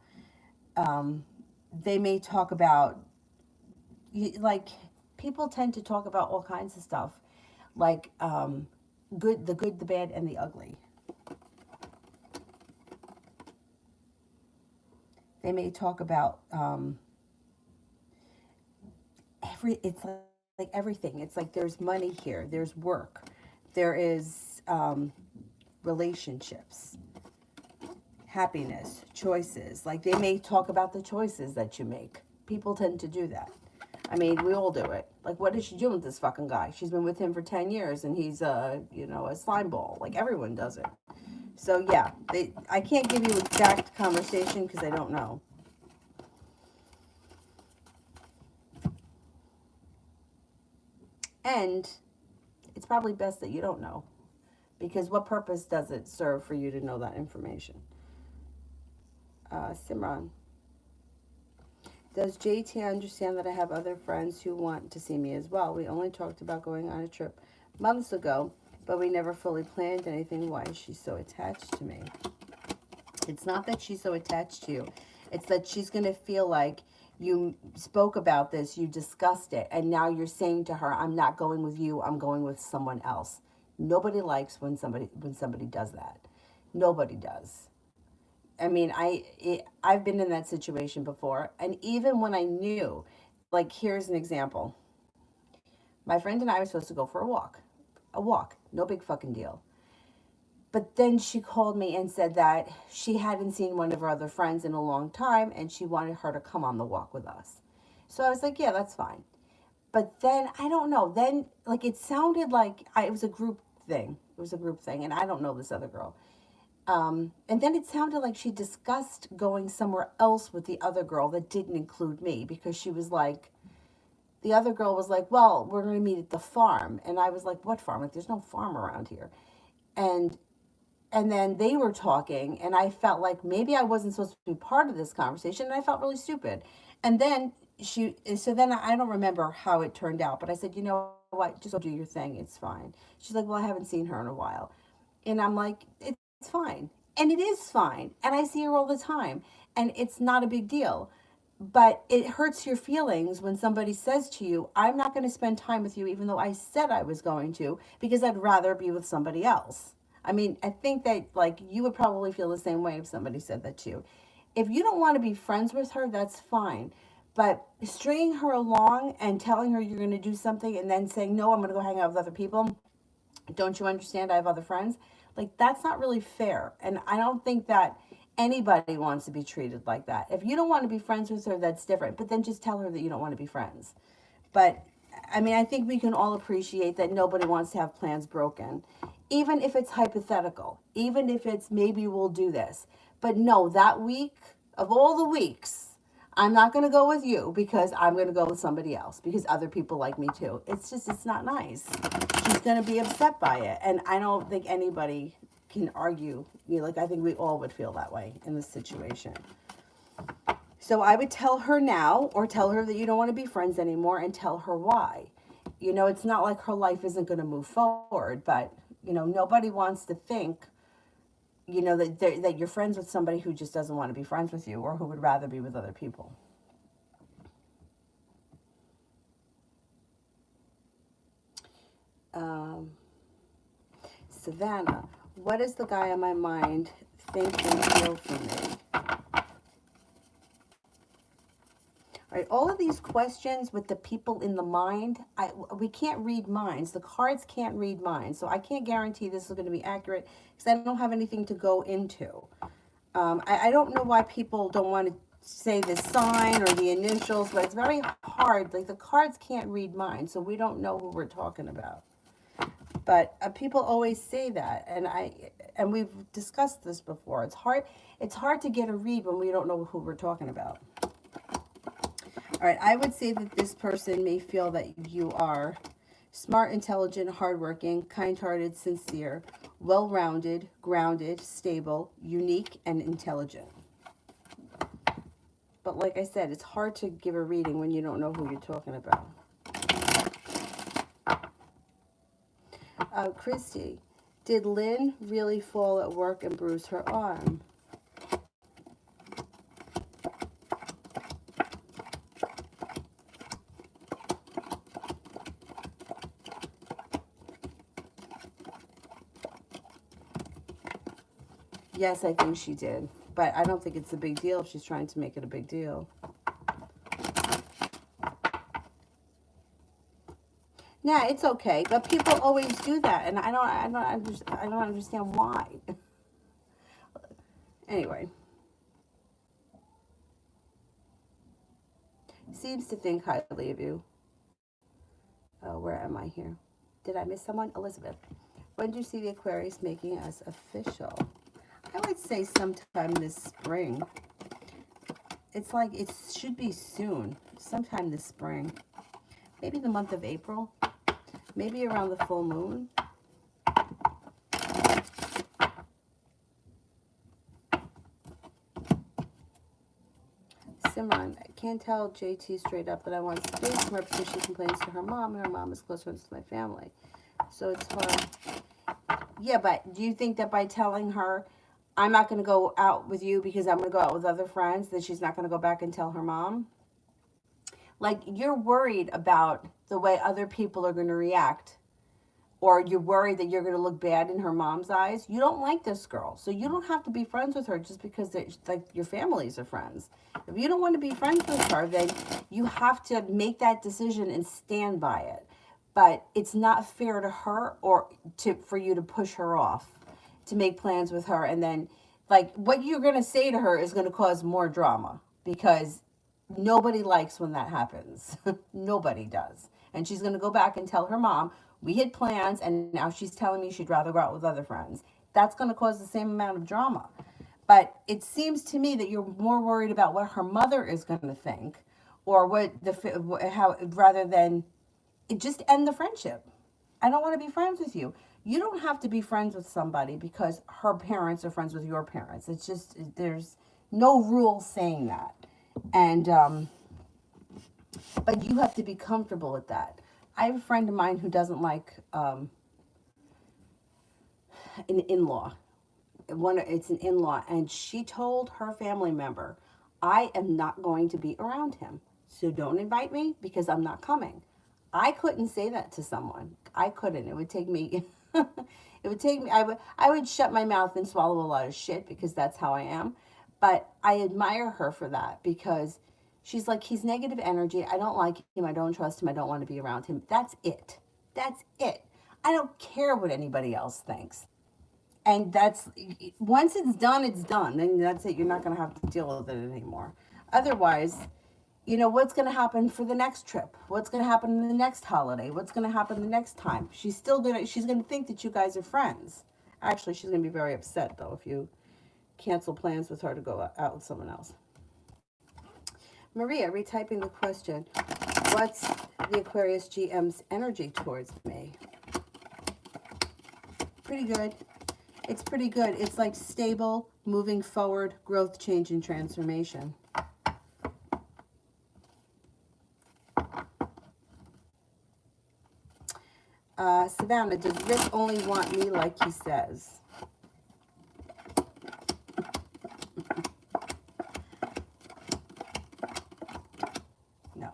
Speaker 1: Um, they may talk about, like, people tend to talk about all kinds of stuff, like the good, the bad, and the ugly. They may talk about it's like everything. It's like there's money here, there's work, there is relationships, happiness, choices. Like they may talk about the choices that you make. People tend to do that. I mean, we all do it. Like, what is she doing with this fucking guy? She's been with him for 10 years and he's a slime ball. Like everyone does it. So yeah, I can't give you exact conversation because I don't know. And it's probably best that you don't know, because what purpose does it serve for you to know that information? Simran, does JT understand that I have other friends who want to see me as well? We only talked about going on a trip months ago, but we never fully planned anything. Why is she so attached to me? It's not that she's so attached to you. It's that she's going to feel like you spoke about this, you discussed it, and now you're saying to her, I'm not going with you, I'm going with someone else. Nobody likes when somebody does that. Nobody does. I mean, I've been in that situation before, and even when I knew, like, here's an example. My friend and I were supposed to go for a walk. A walk, no big fucking deal. But then she called me and said that she hadn't seen one of her other friends in a long time and she wanted her to come on the walk with us. So I was like, yeah, that's fine. But then, I don't know, then, like, it sounded like it was a group thing. It was a group thing, and I don't know this other girl. And then it sounded like she discussed going somewhere else with the other girl that didn't include me, because she was like, the other girl was like, well, we're going to meet at the farm. And I was like, what farm? Like, there's no farm around here. And and then they were talking, and I felt like maybe I wasn't supposed to be part of this conversation, and I felt really stupid. And then so then I don't remember how it turned out, but I said, you know what, just go do your thing, it's fine. She's like, well, I haven't seen her in a while. And I'm like, it's fine. And it is fine. And I see her all the time, and it's not a big deal. But it hurts your feelings when somebody says to you, I'm not going to spend time with you, even though I said I was going to, because I'd rather be with somebody else. I mean, I think that, like, you would probably feel the same way if somebody said that to you. If you don't want to be friends with her, that's fine. But stringing her along and telling her you're going to do something and then saying, no, I'm going to go hang out with other people, don't you understand? I have other friends. Like, that's not really fair. And I don't think that anybody wants to be treated like that. If you don't want to be friends with her, that's different. But then just tell her that you don't want to be friends. But I mean, I think we can all appreciate that nobody wants to have plans broken, even if it's hypothetical, even if it's maybe we'll do this. But no, that week, of all the weeks, I'm not going to go with you because I'm going to go with somebody else because other people like me too. It's just, it's not nice. She's going to be upset by it. And I don't think anybody can argue. You know, like, I think we all would feel that way in this situation. So I would tell her now, or tell her that you don't want to be friends anymore, and tell her why. You know, it's not like her life isn't going to move forward, but, you know, nobody wants to think, you know, that you're friends with somebody who just doesn't want to be friends with you, or who would rather be with other people. Savannah, what does the guy on my mind think and feel for me? All right, all of these questions with the people in the mind, we can't read minds. The cards can't read minds, so I can't guarantee this is going to be accurate because I don't have anything to go into. I don't know why people don't want to say the sign or the initials, but it's very hard. Like, the cards can't read minds, so we don't know who we're talking about. But people always say that, and we've discussed this before. It's hard to get a read when we don't know who we're talking about. All right, I would say that this person may feel that you are smart, intelligent, hardworking, kind-hearted, sincere, well-rounded, grounded, stable, unique, and intelligent. But like I said, it's hard to give a reading when you don't know who you're talking about. Christy, did Lynn really fall at work and bruise her arm? Yes, I think she did. But I don't think it's a big deal if she's trying to make it a big deal. Yeah, it's okay. But people always do that, and I don't understand why. Anyway, seems to think highly of you. Oh, where am I here? Did I miss someone? Elizabeth. When do you see the Aquarius making us official? I would say sometime this spring. It's like it should be soon, sometime this spring. Maybe the month of April. Maybe around the full moon. Simran, I can't tell JT straight up that I want space from her because she complains to her mom, and her mom is close friends with my family. So it's hard. Yeah, but do you think that by telling her, I'm not going to go out with you because I'm going to go out with other friends, that she's not going to go back and tell her mom? Like, you're worried about the way other people are going to react, or you're worried that you're going to look bad in her mom's eyes. You don't like this girl, so you don't have to be friends with her just because like your families are friends. If you don't want to be friends with her, then you have to make that decision and stand by it. But it's not fair to her or for you to push her off, to make plans with her, and then like what you're going to say to her is going to cause more drama, because nobody likes when that happens. Nobody does. And she's going to go back and tell her mom, we had plans and now she's telling me she'd rather go out with other friends. That's going to cause the same amount of drama. But it seems to me that you're more worried about what her mother is going to think, or how, rather than just end the friendship. I don't want to be friends with you. You don't have to be friends with somebody because her parents are friends with your parents. It's just, there's no rule saying that. And but you have to be comfortable with that. I have a friend of mine who doesn't like an in-law. It's an in-law, and she told her family member, I am not going to be around him, so don't invite me because I'm not coming. I couldn't say that to someone. I couldn't. It would take me it would take me I would shut my mouth and swallow a lot of shit because that's how I am. But I admire her for that, because she's like, he's negative energy. I don't like him. I don't trust him. I don't want to be around him. That's it. That's it. I don't care what anybody else thinks. And that's, once it's done, it's done. Then that's it. You're not going to have to deal with it anymore. Otherwise, what's going to happen for the next trip? What's going to happen in the next holiday? What's going to happen the next time? She's going to think that you guys are friends. Actually, she's going to be very upset, though, if you cancel plans with her to go out with someone else. Maria, retyping the question. What's the Aquarius GM's energy towards me? Pretty good. It's pretty good. It's like stable, moving forward, growth, change, and transformation. Savannah, does Rick only want me like he says? No.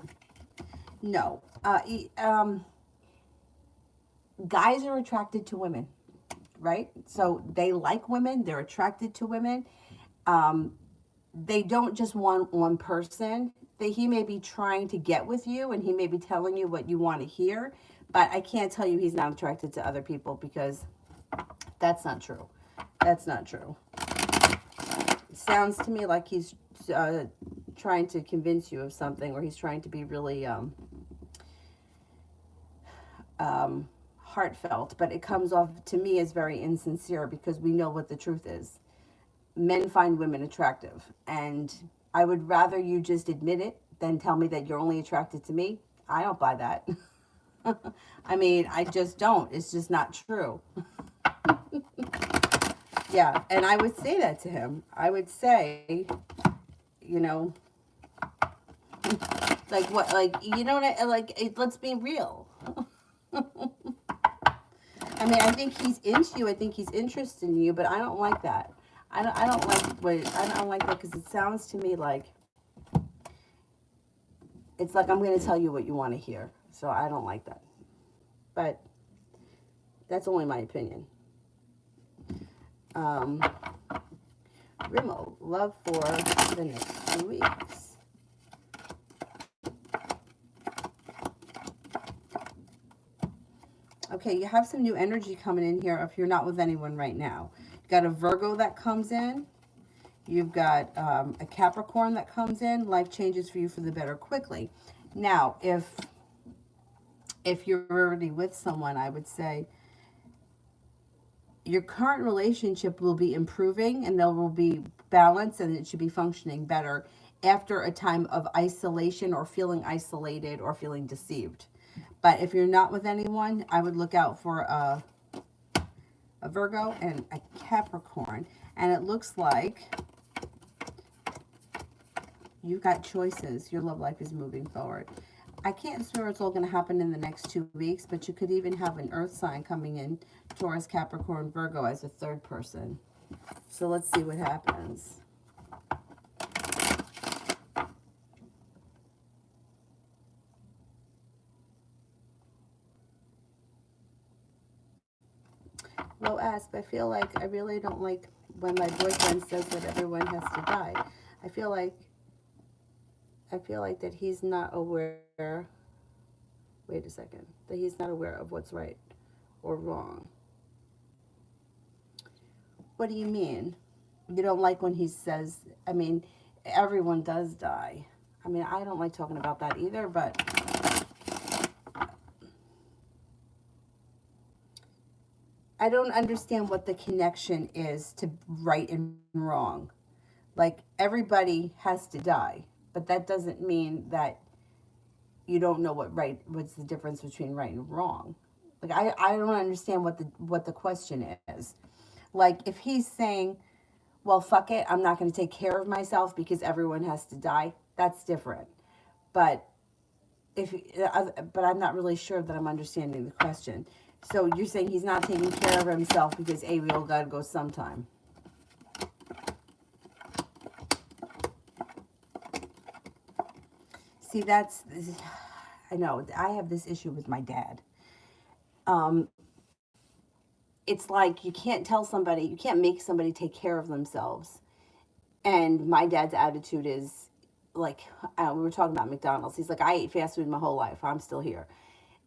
Speaker 1: No. Guys are attracted to women, right? So they like women. They're attracted to women. They don't just want one person. He may be trying to get with you, and he may be telling you what you want to hear, but I can't tell you he's not attracted to other people, because that's not true. That's not true. It sounds to me like he's trying to convince you of something, or he's trying to be really heartfelt, but it comes off to me as very insincere, because we know what the truth is. Men find women attractive, and I would rather you just admit it than tell me that you're only attracted to me. I don't buy that. I mean, I just don't. It's just not true. Yeah, and I would say that to him. I would say, like what, like, let's be real. I mean, I think he's into you. I think he's interested in you, but I don't like that. I don't like that, because it sounds to me like it's like I'm going to tell you what you want to hear. So I don't like that. But that's only my opinion. Rimmel, love for the next 2 weeks. Okay, you have some new energy coming in here if you're not with anyone right now. You got a Virgo that comes in. You've got a Capricorn that comes in. Life changes for you for the better quickly. Now, if you're already with someone, I would say your current relationship will be improving and there will be balance and it should be functioning better after a time of isolation or feeling isolated or feeling deceived. But if you're not with anyone, I would look out for a Virgo and a Capricorn. And it looks like you've got choices. Your love life is moving forward. I can't swear it's all going to happen in the next 2 weeks, but you could even have an earth sign coming in, Taurus, Capricorn, Virgo, as a third person. So let's see what happens. Low asp, I feel like I really don't like when my boyfriend says that everyone has to die. I feel like that he's not aware. Wait a second. That he's not aware of what's right or wrong. What do you mean? You don't like when he says, I mean, everyone does die. I mean, I don't like talking about that either, but I don't understand what the connection is to right and wrong. Like, everybody has to die, but that doesn't mean that you don't know what's the difference between right and wrong. Like, I don't understand what the question is. Like, if he's saying, well, fuck it, I'm not going to take care of myself because everyone has to die, that's different. But but I'm not really sure that I'm understanding the question. So you're saying he's not taking care of himself because, hey, we all got to go sometime. See, I know, I have this issue with my dad. It's like you can't make somebody take care of themselves. And my dad's attitude is like, we were talking about McDonald's. He's like, I ate fast food my whole life. I'm still here.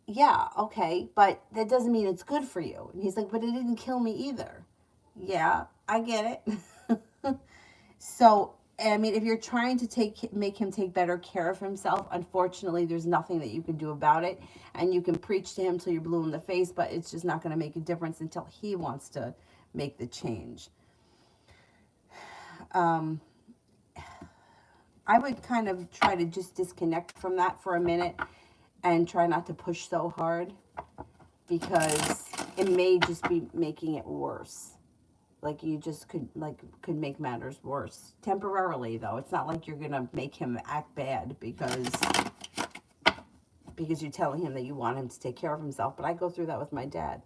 Speaker 1: Yeah, okay, but that doesn't mean it's good for you. And he's like, but it didn't kill me either. Yeah, I get it. So, I mean, if you're trying to make him take better care of himself, unfortunately, there's nothing that you can do about it. And you can preach to him till you're blue in the face, but it's just not going to make a difference until he wants to make the change. I would kind of try to just disconnect from that for a minute and try not to push so hard because it may just be making it worse. Like, you just could make matters worse temporarily, though. It's not like you're gonna make him act bad because you're telling him that you want him to take care of himself. But I go through that with my dad.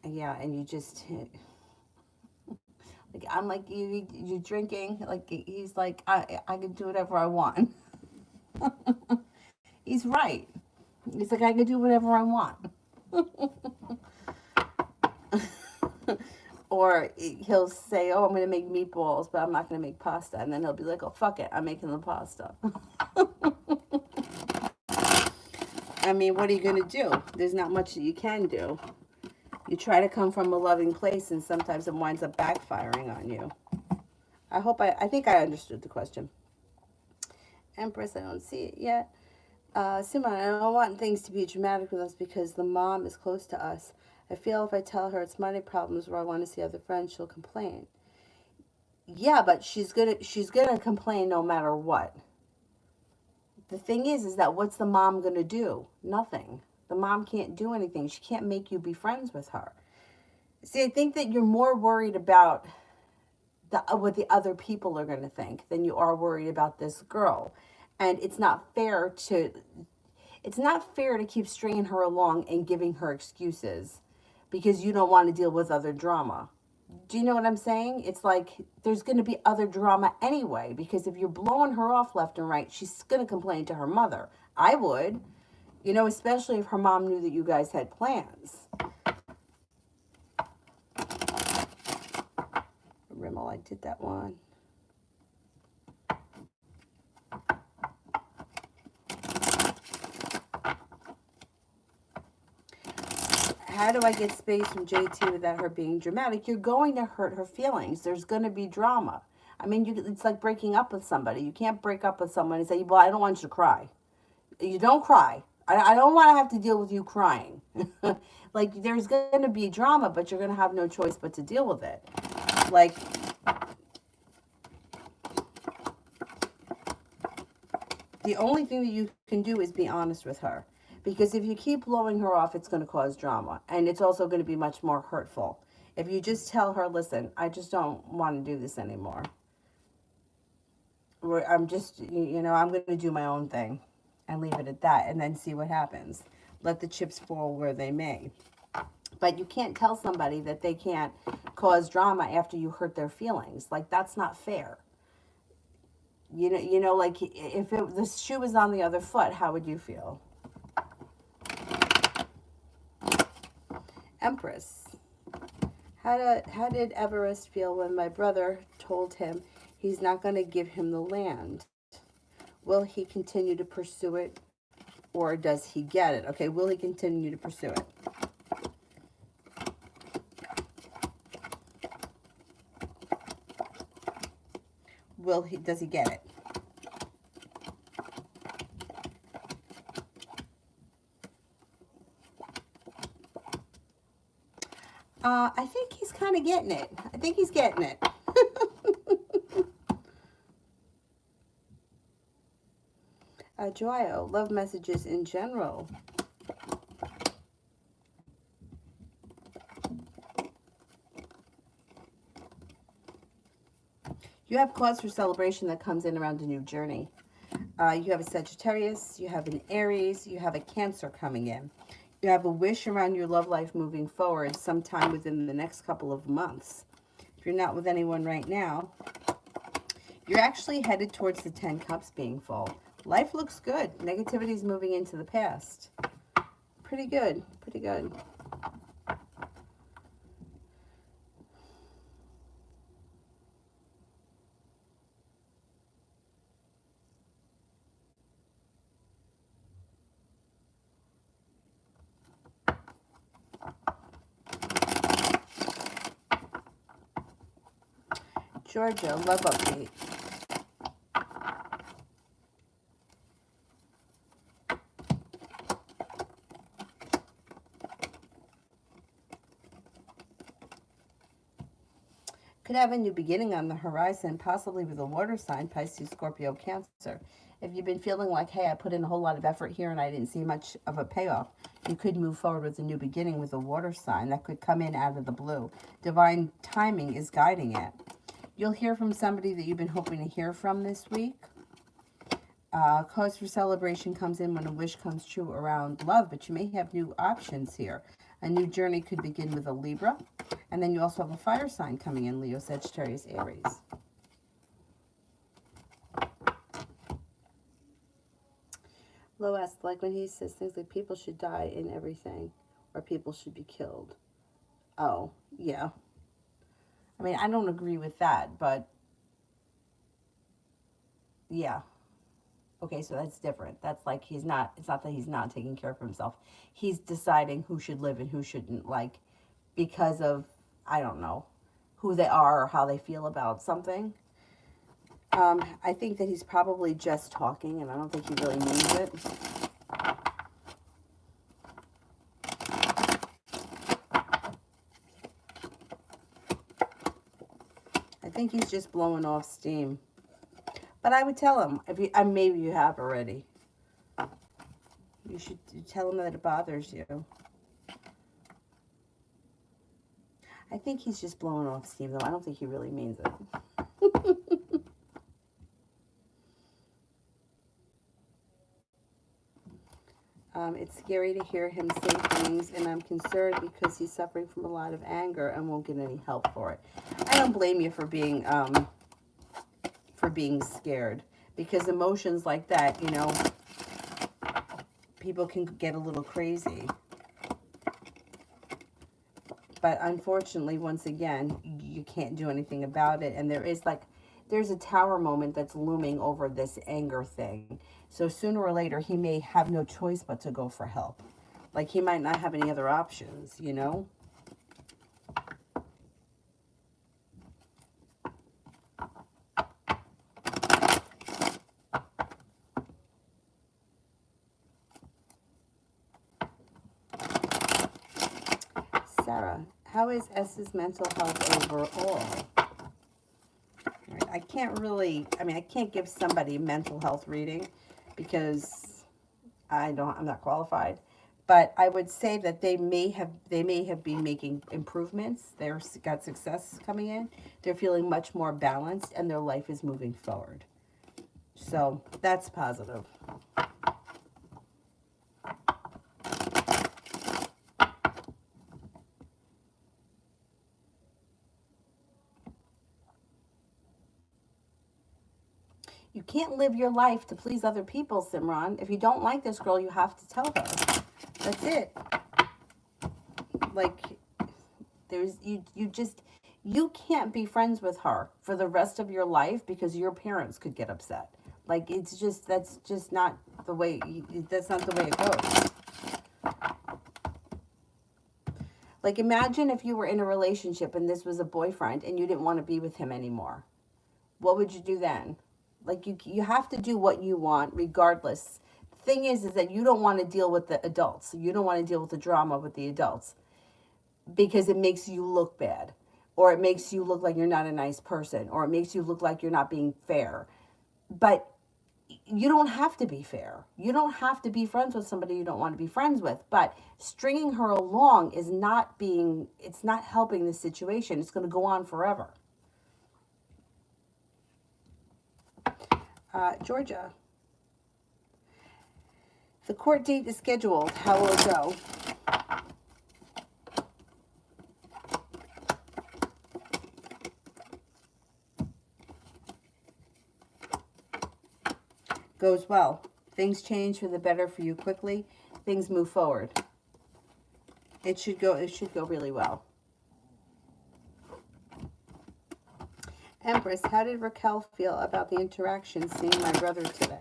Speaker 1: Yeah, and you just like, I'm like, you drinking? Like, he's like, I can do whatever I want. He's right. He's like, I can do whatever I want. Or he'll say, oh, I'm going to make meatballs, but I'm not going to make pasta. And then he'll be like, oh, fuck it, I'm making the pasta. I mean, what are you going to do? There's not much that you can do. You try to come from a loving place, and sometimes it winds up backfiring on you. I think I understood the question. Empress, I don't see it yet. Simon, I don't want things to be dramatic with us because the mom is close to us. I feel if I tell her it's money problems or I want to see other friends, she'll complain. Yeah, but she's gonna complain no matter what. The thing is that what's the mom gonna do? Nothing. The mom can't do anything. She can't make you be friends with her. See, I think that you're more worried about what the other people are gonna think than you are worried about this girl. And it's not fair to keep stringing her along and giving her excuses because you don't want to deal with other drama. Do you know what I'm saying? It's like there's going to be other drama anyway because if you're blowing her off left and right, she's going to complain to her mother. I would, especially if her mom knew that you guys had plans. animal. I did that one. How do I get space from JT without her being dramatic? You're going to hurt her feelings. There's going to be drama. I mean, it's like breaking up with somebody. You can't break up with someone and say, well, I don't want you to cry. You don't cry. I don't want to have to deal with you crying. Like, there's going to be drama, but you're going to have no choice but to deal with it. Like, the only thing that you can do is be honest with her. Because if you keep blowing her off, it's going to cause drama. And it's also going to be much more hurtful. If you just tell her, listen, I just don't want to do this anymore. I'm just, I'm going to do my own thing. And leave it at that. And then see what happens. Let the chips fall where they may. But you can't tell somebody that they can't cause drama after you hurt their feelings. Like, that's not fair. Like, if the shoe was on the other foot, how would you feel? Empress. How did Everest feel when my brother told him he's not going to give him the land? Will he continue to pursue it, or does he get it? Okay, will he continue to pursue it? Does he get it? I think he's kind of getting it. I think he's getting it. Joyo, love messages in general. You have cause for celebration that comes in around a new journey. You have a Sagittarius, you have an Aries, you have a Cancer coming in. You have a wish around your love life moving forward sometime within the next couple of months. If you're not with anyone right now, you're actually headed towards the 10 Cups being full. Life looks good. Negativity is moving into the past. Pretty good. Pretty good. Georgia, love update. Could have a new beginning on the horizon, possibly with a water sign, Pisces, Scorpio, Cancer. If you've been feeling like, hey, I put in a whole lot of effort here and I didn't see much of a payoff, you could move forward with a new beginning with a water sign that could come in out of the blue. Divine timing is guiding it. You'll hear from somebody that you've been hoping to hear from this week. Cause for celebration comes in when a wish comes true around love, but you may have new options here. A new journey could begin with a Libra. And then you also have a fire sign coming in, Leo, Sagittarius, Aries. Lois, like when he says things like people should die in everything, or people should be killed. Oh, yeah. I mean, I don't agree with that, but yeah. Okay, so that's different. That's like it's not that he's not taking care of himself. He's deciding who should live and who shouldn't, like, because of, I don't know, who they are or how they feel about something. I think that he's probably just talking, and I don't think he really means it. I think he's just blowing off steam. But I would tell him, if you, maybe you have already. You should tell him that it bothers you. I think he's just blowing off steam, though. I don't think he really means it. It's scary to hear him say things, and I'm concerned because he's suffering from a lot of anger and won't get any help for it. I don't blame you for being scared, because emotions like that, you know, people can get a little crazy. But unfortunately, once again, you can't do anything about it. And there's a tower moment that's looming over this anger thing. So sooner or later, he may have no choice but to go for help. Like, he might not have any other options, you know? Sarah, how is S's mental health overall? I can't really, I can't give somebody a mental health reading because I'm not qualified. But I would say that they may have been making improvements. They've got success coming in. They're feeling much more balanced, and their life is moving forward. So that's positive. You can't live your life to please other people, Simran. If you don't like this girl, you have to tell her. That's it. Like, you can't be friends with her for the rest of your life because your parents could get upset. Like, that's just not the way, that's not the way it goes. Like, imagine if you were in a relationship and this was a boyfriend and you didn't want to be with him anymore. What would you do then? Like, you have to do what you want regardless. The thing is that you don't want to deal with the adults. You don't want to deal with the drama with the adults because it makes you look bad, or it makes you look like you're not a nice person, or it makes you look like you're not being fair. But you don't have to be fair. You don't have to be friends with somebody you don't want to be friends with. But stringing her along is it's not helping the situation. It's going to go on forever. Georgia. The court date is scheduled. How will it go? Goes well. Things change for the better for you quickly. Things move forward. It should go really well. Empress, how did Raquel feel about the interaction seeing my brother today?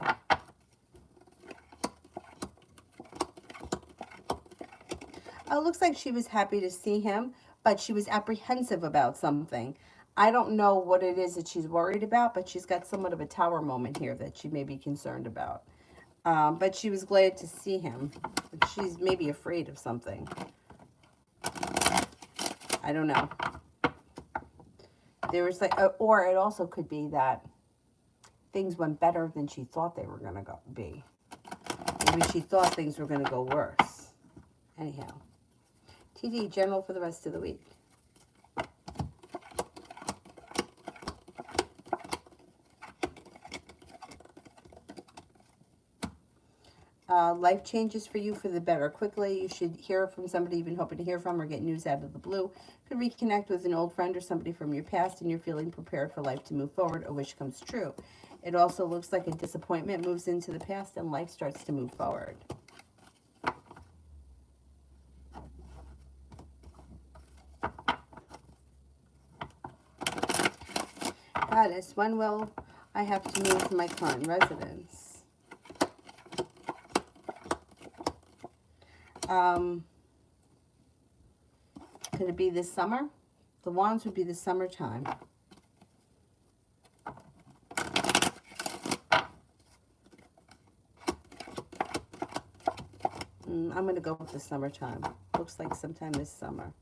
Speaker 1: Oh, it looks like she was happy to see him, but she was apprehensive about something. I don't know what it is that she's worried about, but she's got somewhat of a tower moment here that she may be concerned about. But she was glad to see him. She's maybe afraid of something. I don't know. There was like, or it also could be that things went better than she thought they were going to be. Maybe she thought things were going to go worse. Anyhow. TD, general for the rest of the week. Life changes for you for the better quickly. You should hear from somebody you've been hoping to hear from or get news out of the blue. Could reconnect with an old friend or somebody from your past, and you're feeling prepared for life to move forward. A wish comes true. It also looks like a disappointment moves into the past and life starts to move forward. Goddess, when will I have to move to my current residence? Could it be this summer? The wands would be the summertime. I'm going to go with the summertime. Looks like sometime this summer.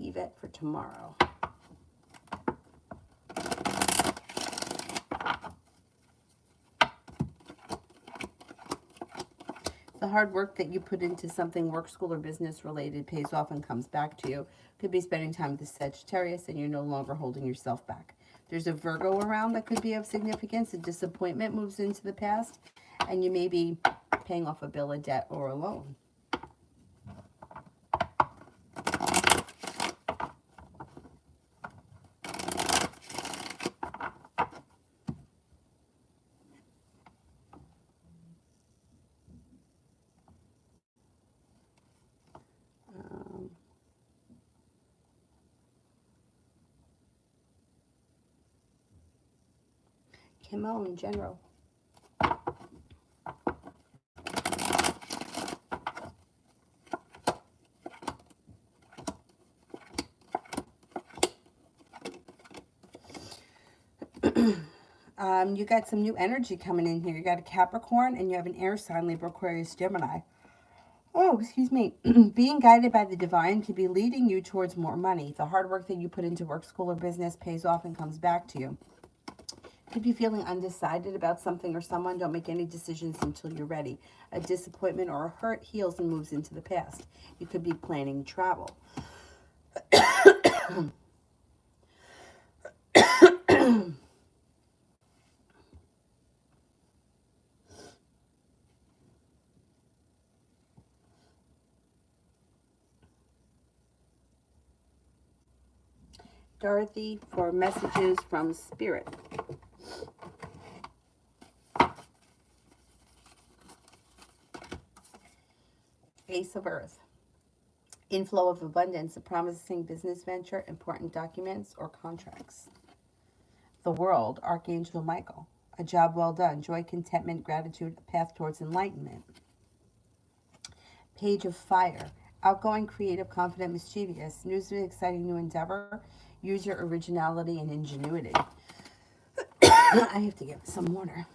Speaker 1: Yvette for tomorrow. The hard work that you put into something work, school, or business related pays off and comes back to you. Could be spending time with the Sagittarius and you're no longer holding yourself back. There's a Virgo around that could be of significance. A disappointment moves into the past and you may be paying off a bill, a debt, or a loan. Kimon, General. You got some new energy coming in here. You got a Capricorn and you have an air sign, Libra, Aquarius, Gemini. Oh, excuse me. Being guided by the divine could be leading you towards more money. The hard work that you put into work, school, or business pays off and comes back to you. Could be feeling undecided about something or someone. Don't make any decisions until you're ready. A disappointment or a hurt heals and moves into the past. You could be planning travel. Dorothy for messages from Spirit. Ace of Earth. Inflow of abundance, a promising business venture, important documents or contracts. The World, Archangel Michael. A job well done, joy, contentment, gratitude, a path towards enlightenment. Page of Fire. Outgoing, creative, confident, mischievous. News of an exciting new endeavor. Use your originality and ingenuity. I have to get some water.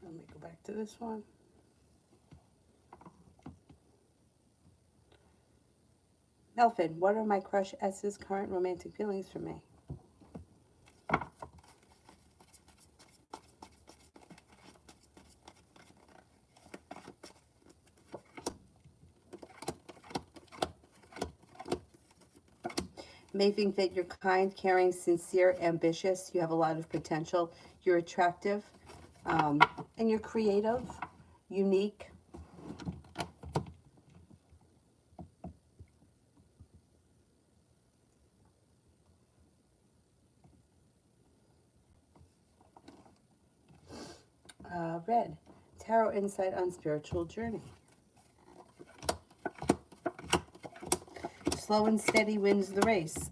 Speaker 1: Let me go back to this one. Melvin, what are my crush S's current romantic feelings for me? May think that you're kind, caring, sincere, ambitious. You have a lot of potential. You're attractive, and you're creative, unique. Red, Tarot Insight on Spiritual Journey. Slow and steady wins the race.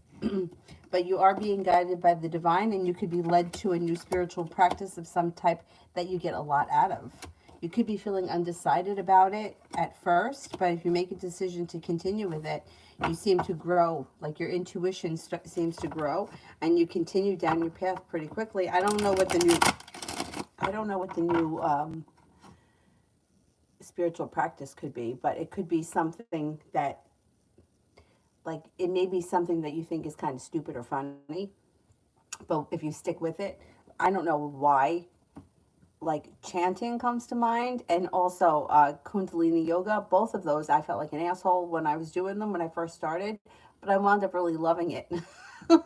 Speaker 1: But you are being guided by the divine, and you could be led to a new spiritual practice of some type that you get a lot out of. You could be feeling undecided about it at first, but if you make a decision to continue with it, you seem to grow. Like your intuition seems to grow, and you continue down your path pretty quickly. I don't know what the new spiritual practice could be, but it could be something that, like, it may be something that you think is kind of stupid or funny, but if you stick with it, I don't know why, like chanting comes to mind, and also Kundalini yoga. Both of those, I felt like an asshole when I was doing them when I first started, but I wound up really loving it. I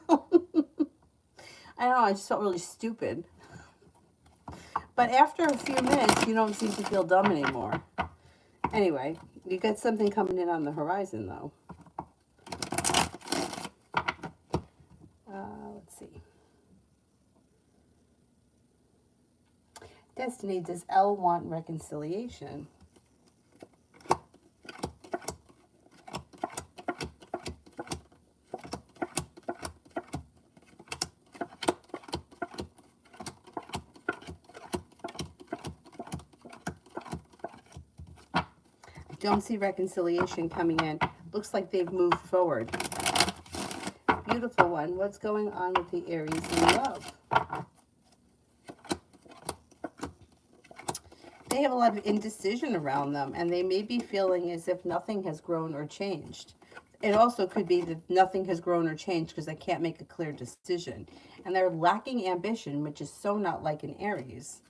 Speaker 1: don't know, I just felt really stupid. But after a few minutes, you don't seem to feel dumb anymore. Anyway, you got something coming in on the horizon, though. Let's see. Destiny, does L want reconciliation? Don't see reconciliation coming in, looks like they've moved forward. Beautiful one. What's going on with the Aries in love? They have a lot of indecision around them, and they may be feeling as if nothing has grown or changed. It also could be that nothing has grown or changed because they can't make a clear decision. And they're lacking ambition, which is so not like an Aries.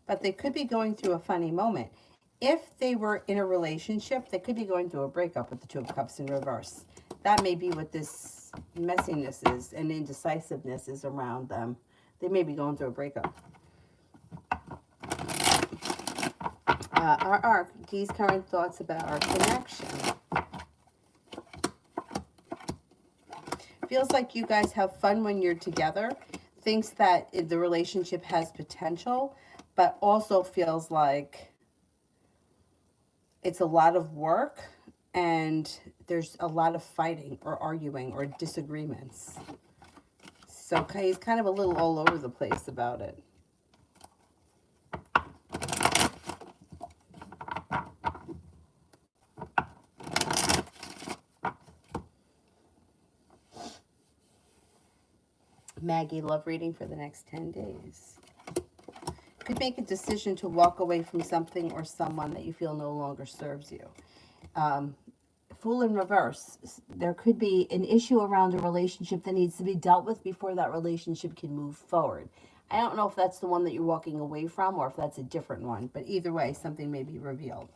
Speaker 1: But they could be going through a funny moment. If they were in a relationship, they could be going through a breakup with the Two of Cups in reverse. That may be what this messiness is and indecisiveness is around them. They may be going through a breakup. Our arc, these current thoughts about our connection. Feels like you guys have fun when you're together. Thinks that the relationship has potential, but also feels like it's a lot of work and there's a lot of fighting or arguing or disagreements. So he's kind of a little all over the place about it. Maggie, love reading for the next 10 days. Could make a decision to walk away from something or someone that you feel no longer serves you. Fool in reverse. There could be an issue around a relationship that needs to be dealt with before that relationship can move forward. I don't know if that's the one that you're walking away from or if that's a different one, but either way, something may be revealed.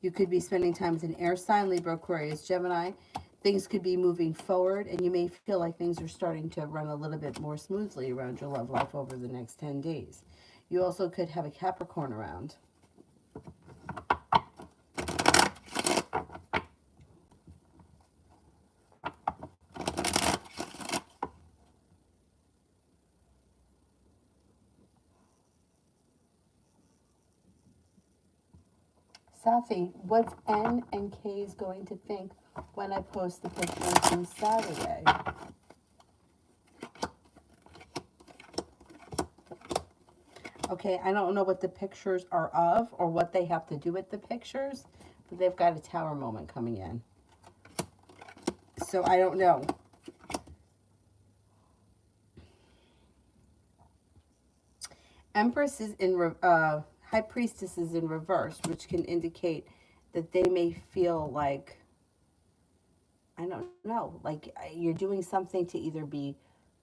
Speaker 1: You could be spending time with an air sign, Libra, Aquarius, Gemini. Things could be moving forward, and you may feel like things are starting to run a little bit more smoothly around your love life over the next 10 days. You also could have a Capricorn around. Safi, what's N and K's going to think when I post the picture from Saturday? Okay, I don't know what the pictures are of or what they have to do with the pictures, but they've got a tower moment coming in. So I don't know. Empress is in, High Priestess is in reverse, which can indicate that they may feel like, I don't know, like you're doing something to either be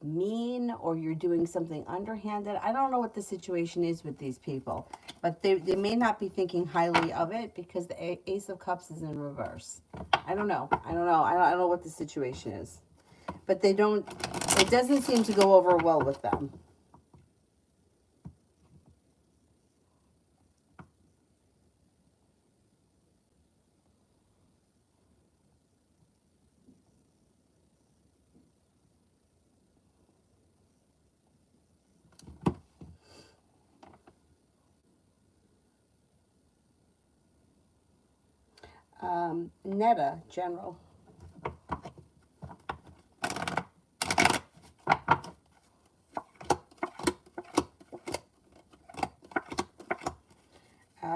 Speaker 1: mean or you're doing something underhanded. I don't know what the situation is with these people, but they may not be thinking highly of it because the Ace of Cups is in reverse. I don't know. I don't know what the situation is, but it doesn't seem to go over well with them. Netta, General.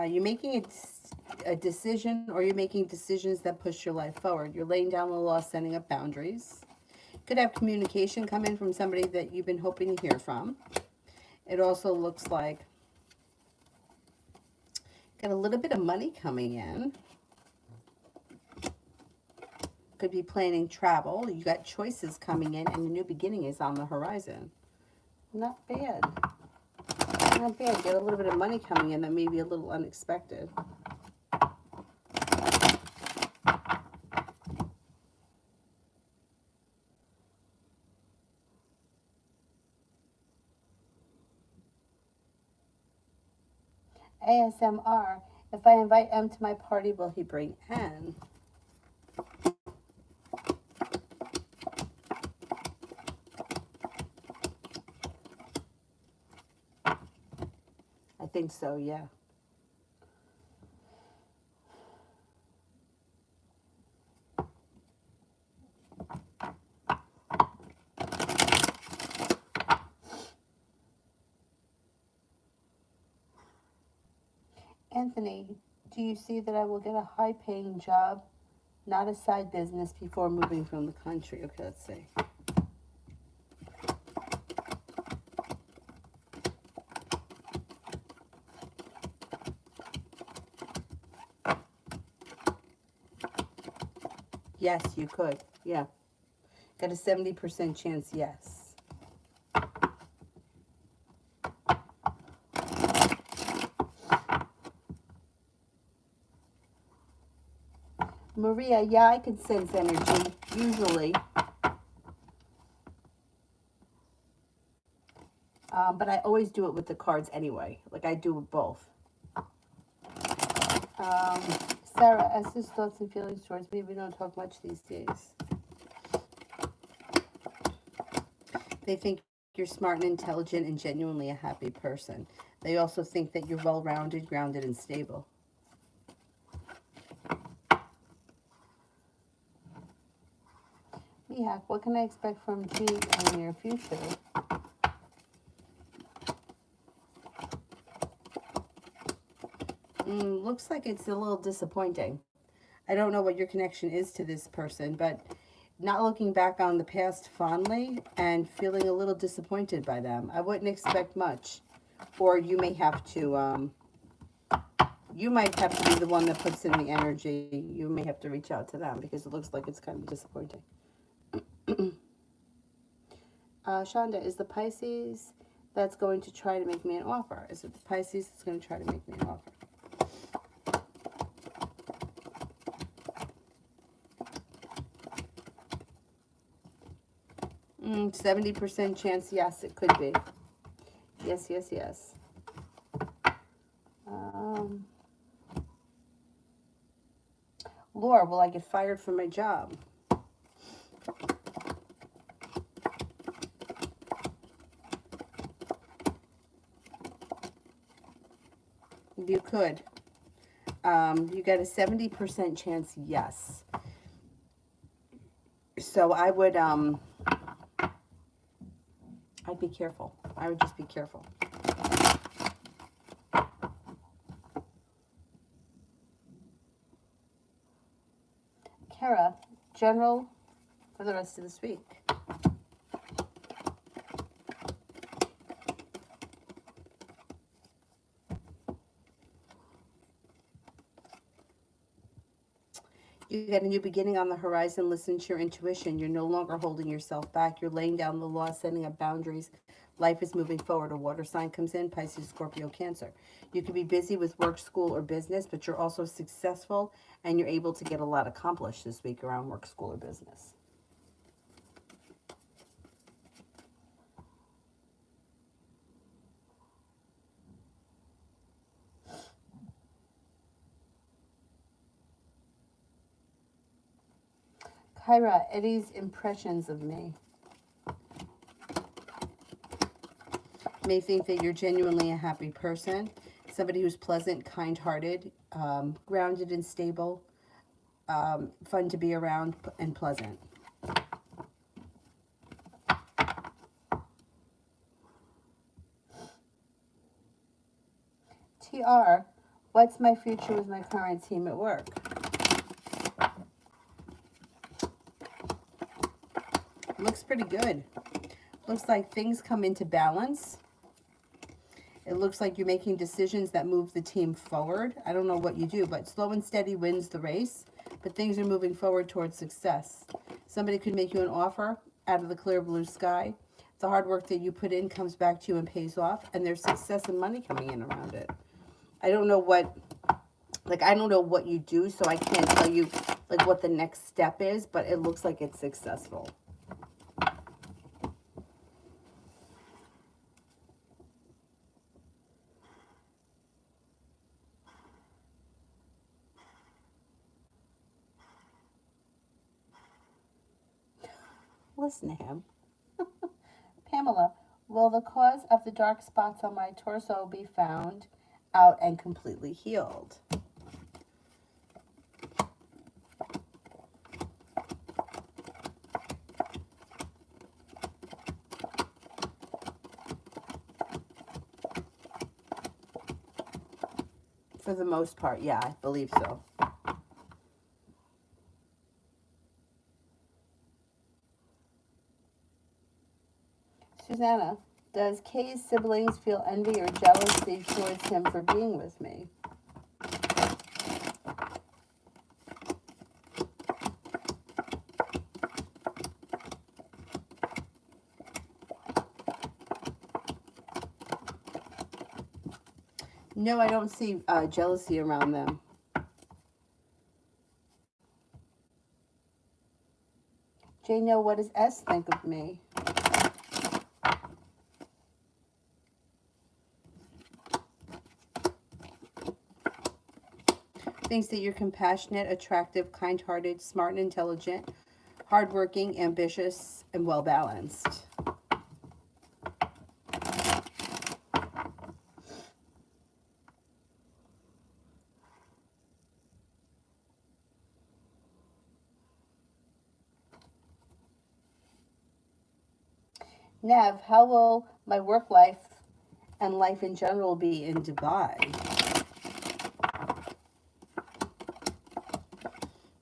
Speaker 1: You're making a decision, or you're making decisions that push your life forward. You're laying down the law, setting up boundaries. Could have communication come in from somebody that you've been hoping to hear from. It also looks like got a little bit of money coming in. Could be planning travel. You got choices coming in, and a new beginning is on the horizon. Not bad. Not bad. Get a little bit of money coming in that may be a little unexpected. ASMR. If I invite M to my party, will he bring N? I think so, yeah. Anthony, do you see that I will get a high-paying job Not a side business before moving from the country. Okay, let's see. Yes, you could. Yeah. Got a 70% chance, yes. Maria, yeah, I can sense energy, usually. But I always do it with the cards anyway. Like, I do both. Sarah, Esther's thoughts and feelings towards me. We don't talk much these days. They think you're smart and intelligent and genuinely a happy person. They also think that you're well-rounded, grounded, and stable. Mihak, what can I expect from G in the near future? Looks like it's a little disappointing. I don't know what your connection is to this person, but not looking back on the past fondly and feeling a little disappointed by them. I wouldn't expect much. Or you may have to, you might have to be the one that puts in the energy. You may have to reach out to them because it looks like it's kind of disappointing. Shonda, is the Pisces that's going to try to make me an offer? Is it the Pisces that's going to try to make me an offer? 70% chance, yes, it could be. Yes, yes, yes. Laura, will I get fired from my job? You could. You got a 70% chance, yes. So I would, I'd be careful. I would just be careful. Kara, general for the rest of this week. You got a new beginning on the horizon. Listen to your intuition. You're no longer holding yourself back. You're laying down the law, setting up boundaries. Life is moving forward. A water sign comes in, Pisces, Scorpio, Cancer. You could be busy with work, school, or business, but you're also successful and you're able to get a lot accomplished this week around work, school, or business. Kyra, Eddie's impressions of me. May think that you're genuinely a happy person, somebody who's pleasant, kind-hearted, grounded and stable, fun to be around, and pleasant. TR, what's my future with my current team at work? Looks pretty good. Looks like things come into balance. It looks like you're making decisions that move the team forward. I don't know what you do, but slow and steady wins the race. But things are moving forward towards success. Somebody could make you an offer out of the clear blue sky. The hard work that you put in comes back to you and pays off. And there's success and money coming in around it. I don't know what, I don't know what you do, so I can't tell you, what the next step is. But it looks like it's successful. Listen to him. Pamela, will the cause of the dark spots on my torso be found out and completely healed? For the most part, yeah, I believe so. Susanna, does Kay's siblings feel envy or jealousy towards him for being with me? No, I don't see jealousy around them. Jane, what does S think of me? Thinks that you're compassionate, attractive, kind-hearted, smart and intelligent, hardworking, ambitious, and well-balanced. Nev, how will my work life and life in general be in Dubai?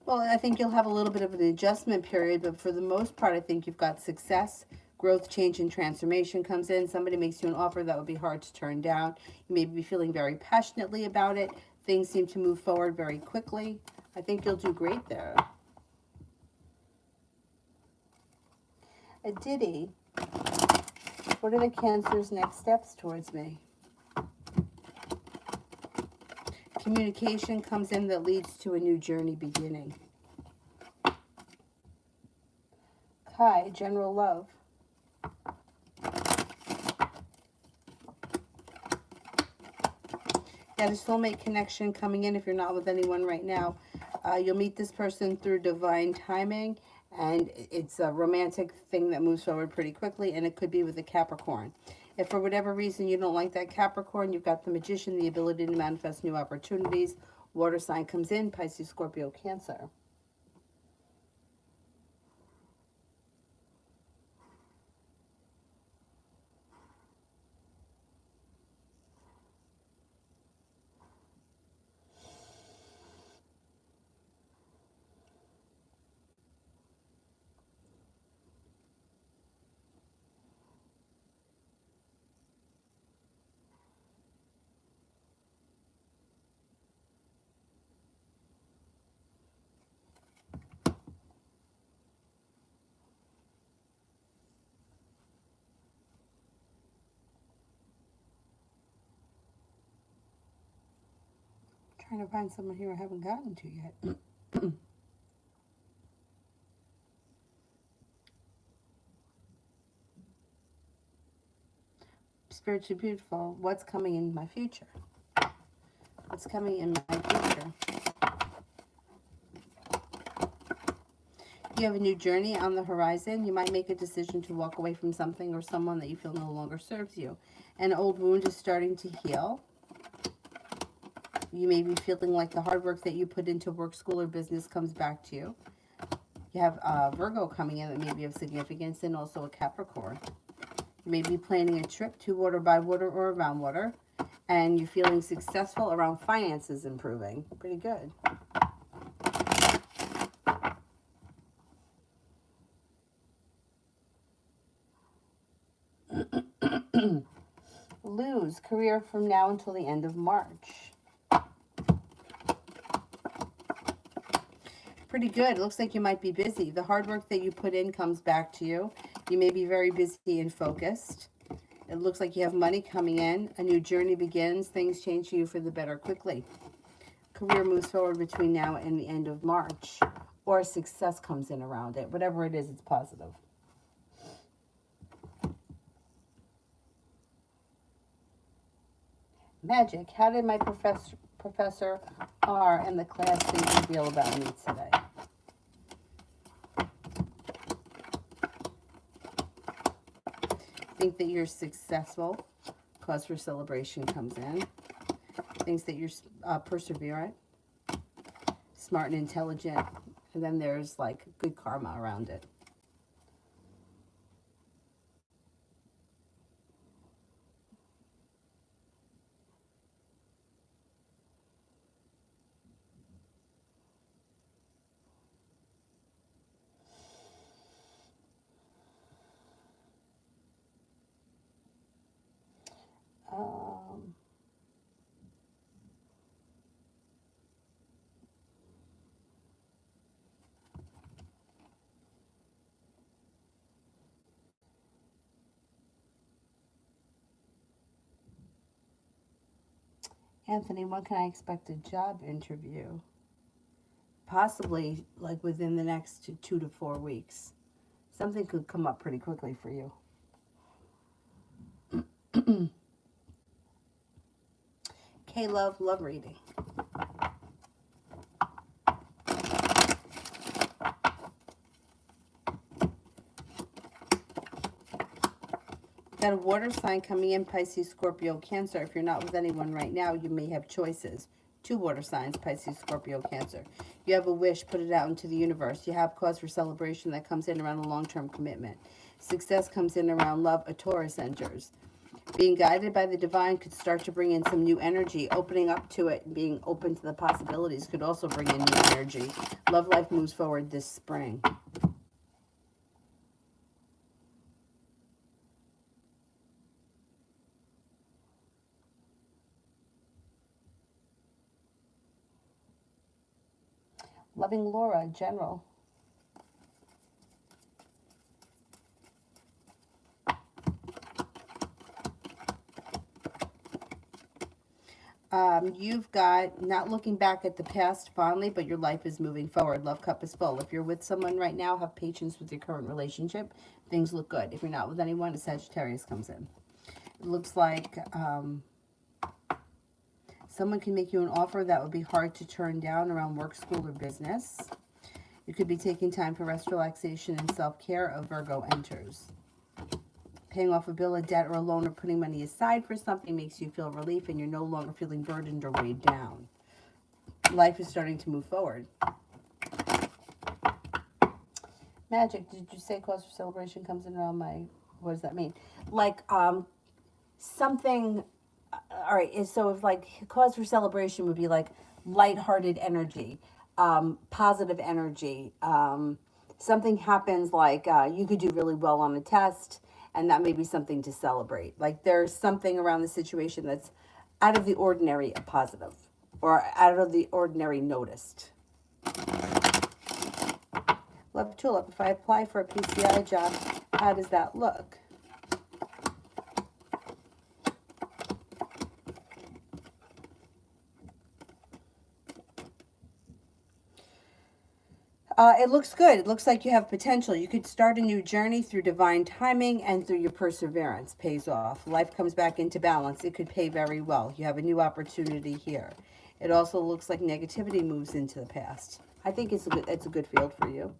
Speaker 1: Well, I think you'll have a little bit of an adjustment period, but for the most part, I think you've got success, growth, change, and transformation comes in. Somebody makes you an offer that would be hard to turn down. You may be feeling very passionately about it. Things seem to move forward very quickly. I think you'll do great there. Diddy, what are the Cancer's next steps towards me? Communication comes in that leads to a new journey beginning. Kai, general love. Got a soulmate connection coming in if you're not with anyone right now. You'll meet this person through divine timing, and it's a romantic thing that moves forward pretty quickly, and it could be with a Capricorn. If for whatever reason you don't like that Capricorn, you've got the Magician, the ability to manifest new opportunities. Water sign comes in, Pisces, Scorpio, Cancer. Trying to find someone here I haven't gotten to yet. Spiritually beautiful. What's coming in my future? What's coming in my future? You have a new journey on the horizon. You might make a decision to walk away from something or someone that you feel no longer serves you. An old wound is starting to heal. You may be feeling like the hard work that you put into work, school, or business comes back to you. You have Virgo coming in that may be of significance, and also a Capricorn. You may be planning a trip to water, by water, or around water. And you're feeling successful around finances improving. Pretty good. Lose career from now until the end of March. Pretty good. It looks like you might be busy. The hard work that you put in comes back to you. You may be very busy and focused. It looks like you have money coming in. A new journey begins. Things change for you for the better quickly. Career moves forward between now and the end of March. Or success comes in around it. Whatever it is, it's positive. Magic. How did my Professor R and the class think and feel about me today? Think that you're successful. Cause for celebration comes in. Thinks that you're perseverant, smart and intelligent. And then there's like good karma around it. Anthony, when can I expect a job interview? Possibly like within the next 2 to 4 weeks. Something could come up pretty quickly for you. K-Love, love reading. Got a water sign coming in, Pisces, Scorpio, Cancer. If you're not with anyone right now, you may have choices. 2 water signs, Pisces, Scorpio, Cancer. You have a wish, put it out into the universe. You have cause for celebration that comes in around a long-term commitment. Success comes in around love, a Taurus enters. Being guided by the divine could start to bring in some new energy. Opening up to it and being open to the possibilities could also bring in new energy. Love life moves forward this spring. Loving Laura, General. You've got not looking back at the past fondly, but your life is moving forward. Love cup is full. If you're with someone right now, have patience with your current relationship. Things look good. If you're not with anyone, a Sagittarius comes in. It looks like someone can make you an offer that would be hard to turn down around work, school, or business. You could be taking time for rest, relaxation, and self-care. A Virgo enters. Paying off a bill, a debt, or a loan, or putting money aside for something makes you feel relief, and you're no longer feeling burdened or weighed down. Life is starting to move forward. Magic, did you say cause for celebration comes in around my, what does that mean? Like, something, all right, so if like cause for celebration would be like lighthearted energy, positive energy, something happens like you could do really well on a test, and that may be something to celebrate. Like there's something around the situation that's out of the ordinary, a positive, or out of the ordinary noticed. Love Tulip, if I apply for a PCI job, how does that look? It looks good. It looks like you have potential. You could start a new journey through divine timing and through your perseverance. Pays off. Life comes back into balance. It could pay very well. You have a new opportunity here. It also looks like negativity moves into the past. I think it's a good field for you.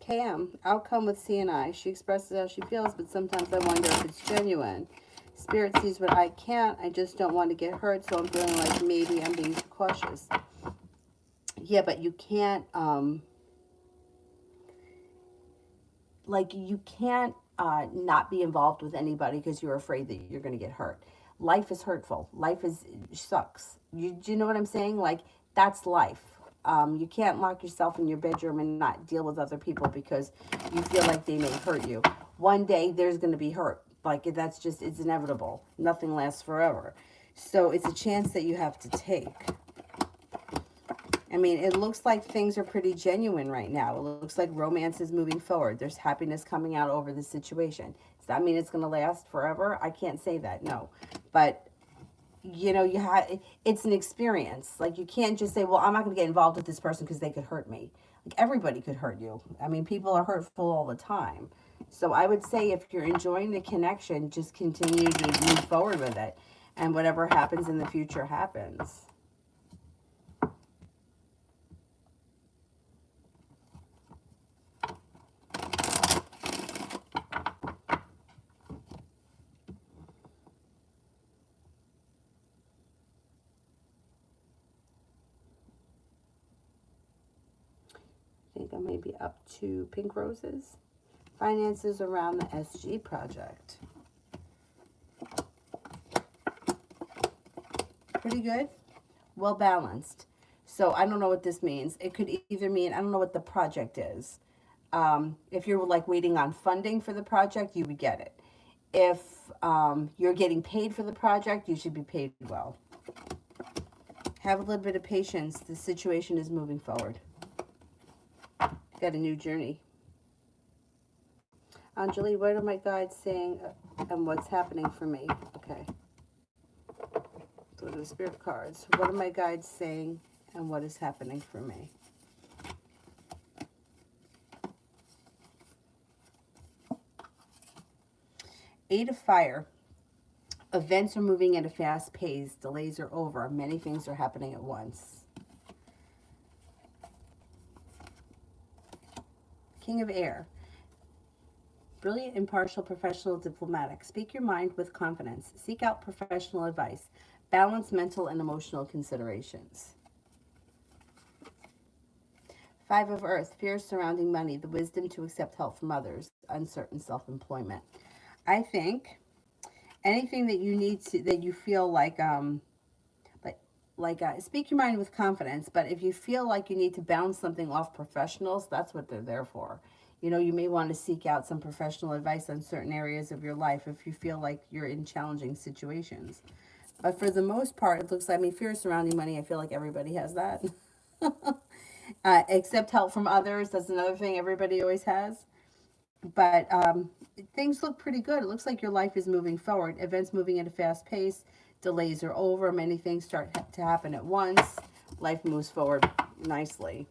Speaker 1: KM, outcome with CNI. She expresses how she feels, but sometimes I wonder if it's genuine. Spirit sees what I can't. I just don't want to get hurt, so I'm feeling like maybe I'm being too cautious. Yeah, but you can't, you can't not be involved with anybody because you're afraid that you're going to get hurt. Life is hurtful. Life sucks. Do you know what I'm saying? Like, that's life. You can't lock yourself in your bedroom and not deal with other people because you feel like they may hurt you. One day there's going to be hurt. Like, it's inevitable. Nothing lasts forever. So it's a chance that you have to take. I mean, it looks like things are pretty genuine right now. It looks like romance is moving forward. There's happiness coming out over the situation. Does that mean it's going to last forever? I can't say that, no. But, it's an experience. Like, you can't just say, well, I'm not going to get involved with this person because they could hurt me. Like, everybody could hurt you. I mean, people are hurtful all the time. So I would say if you're enjoying the connection, just continue to move forward with it. And whatever happens in the future happens. I think I may be up to Pink Roses. Finances around the SG project. Pretty good. Well balanced. So I don't know what this means. It could either mean, I don't know what the project is. If you're like waiting on funding for the project, you would get it. If you're getting paid for the project, you should be paid well. Have a little bit of patience. The situation is moving forward. Got a new journey. Anjali, what are my guides saying and what's happening for me? Okay. So for the Spirit cards. What are my guides saying and what is happening for me? Eight of Fire. Events are moving at a fast pace. Delays are over. Many things are happening at once. King of Air. Brilliant, impartial, professional, diplomatic. Speak your mind with confidence. Seek out professional advice. Balance mental and emotional considerations. Five of Earth. Fears surrounding money. The wisdom to accept help from others. Uncertain self-employment. I think anything that you need to, that you feel like, speak your mind with confidence, but if you feel like you need to bounce something off professionals, that's what they're there for. You know, you may want to seek out some professional advice on certain areas of your life if you feel like you're in challenging situations. But for the most part, it looks like, I mean, fear surrounding money, I feel like everybody has that. Accept help from others, that's another thing everybody always has. But things look pretty good. It looks like your life is moving forward. Events moving at a fast pace. Delays are over. Many things start to happen at once. Life moves forward nicely.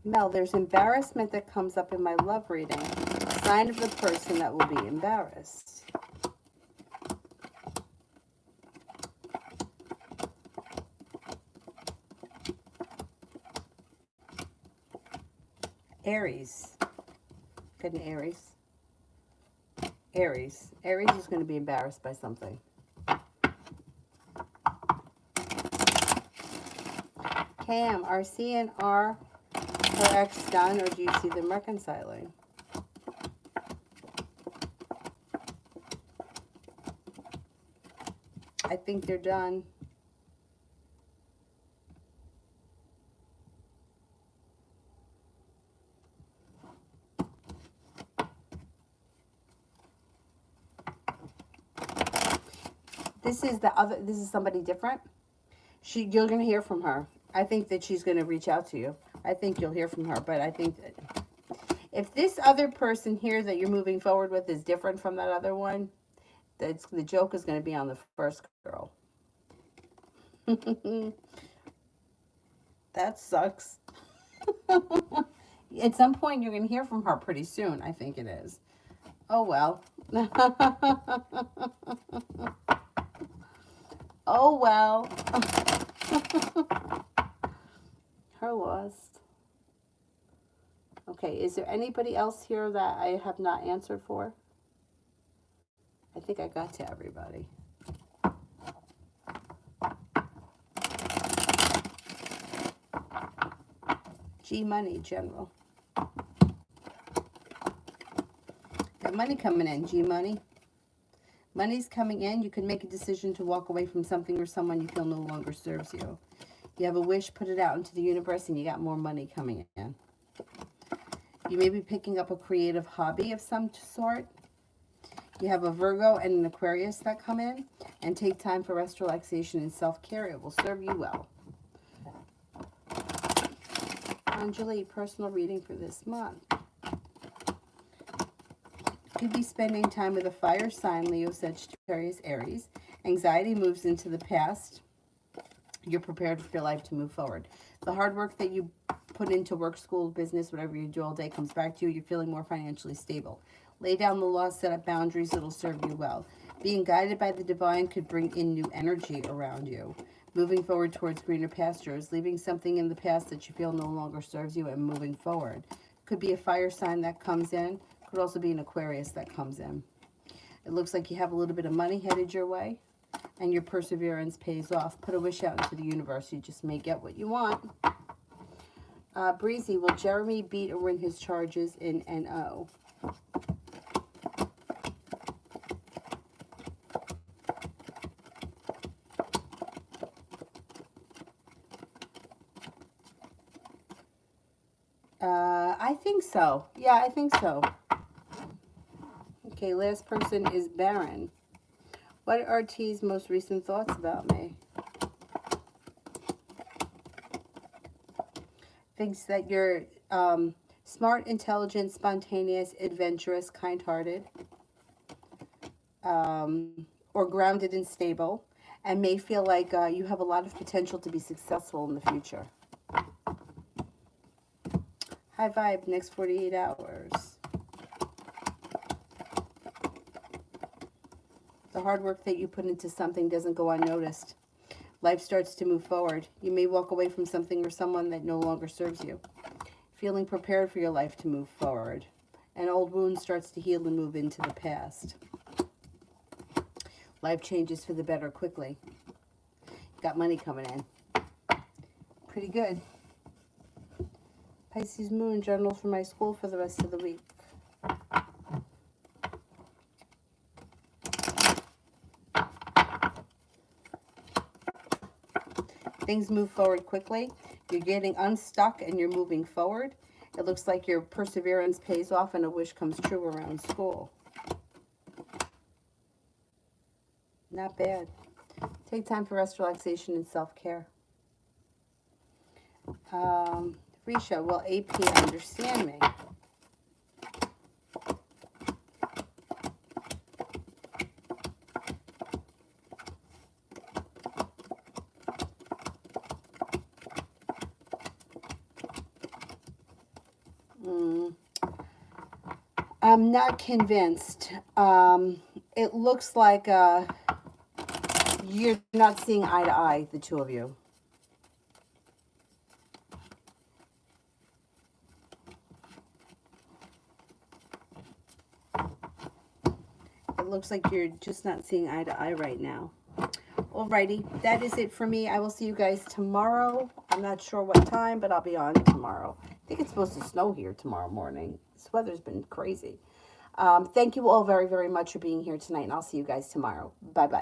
Speaker 1: Mel, there's embarrassment that comes up in my love reading. Sign of the person that will be embarrassed. Aries. Good, Aries. Aries. Aries is going to be embarrassed by something. Cam, are C and R her ex done, or do you see them reconciling? I think they're done. This is somebody different. You're going to hear from her. I think that she's going to reach out to you. I think you'll hear from her, but I think that if this other person here that you're moving forward with is different from that other one, the joke is going to be on the first girl. That sucks. At some point, you're going to hear from her pretty soon. I think it is. Oh, well. Oh, well. Her lost. Okay, is there anybody else here that I have not answered for? I think I got to everybody. G Money, General. Got money coming in, G Money. Money's coming in. You can make a decision to walk away from something or someone you feel no longer serves you. You have a wish, put it out into the universe, and you got more money coming in. You may be picking up a creative hobby of some sort. You have a Virgo and an Aquarius that come in. And take time for rest, relaxation, and self-care. It will serve you well. Anjali, personal reading for this month. Could be spending time with a fire sign, Leo, Sagittarius, Aries. Anxiety moves into the past. You're prepared for your life to move forward. The hard work that you put into work, school, business, whatever you do all day comes back to you. You're feeling more financially stable. Lay down the law, set up boundaries. It'll serve you well. Being guided by the divine could bring in new energy around you. Moving forward towards greener pastures. Leaving something in the past that you feel no longer serves you and moving forward. Could be a fire sign that comes in. Could also be an Aquarius that comes in. It looks like you have a little bit of money headed your way. And your perseverance pays off. Put a wish out into the universe. You just may get what you want. Breezy, will Jeremy beat or win his charges in NO? I think so. Yeah, I think so. Okay, last person is Baron. What are T's most recent thoughts about me? Thinks that you're Smart, intelligent, spontaneous, adventurous, kind-hearted, or grounded and stable, and may feel like you have a lot of potential to be successful in the future. High vibe, next 48 hours. The hard work that you put into something doesn't go unnoticed. Life starts to move forward. You may walk away from something or someone that no longer serves you. Feeling prepared for your life to move forward. An old wound starts to heal and move into the past. Life changes for the better quickly. Got money coming in. Pretty good. Pisces moon, journal for my school for the rest of the week. Things move forward quickly. You're getting unstuck and you're moving forward. It looks like your perseverance pays off and a wish comes true around school. Not bad. Take time for rest, relaxation, and self-care. Risha, will AP understand me? I'm not convinced. It looks like you're not seeing eye to eye, the two of you. It looks like you're just not seeing eye to eye right now. Alrighty, that is it for me. I will see you guys tomorrow. I'm not sure what time, but I'll be on tomorrow. I think it's supposed to snow here tomorrow morning. This weather's been crazy. Thank you all very, very much for being here tonight, and I'll see you guys tomorrow. Bye-bye.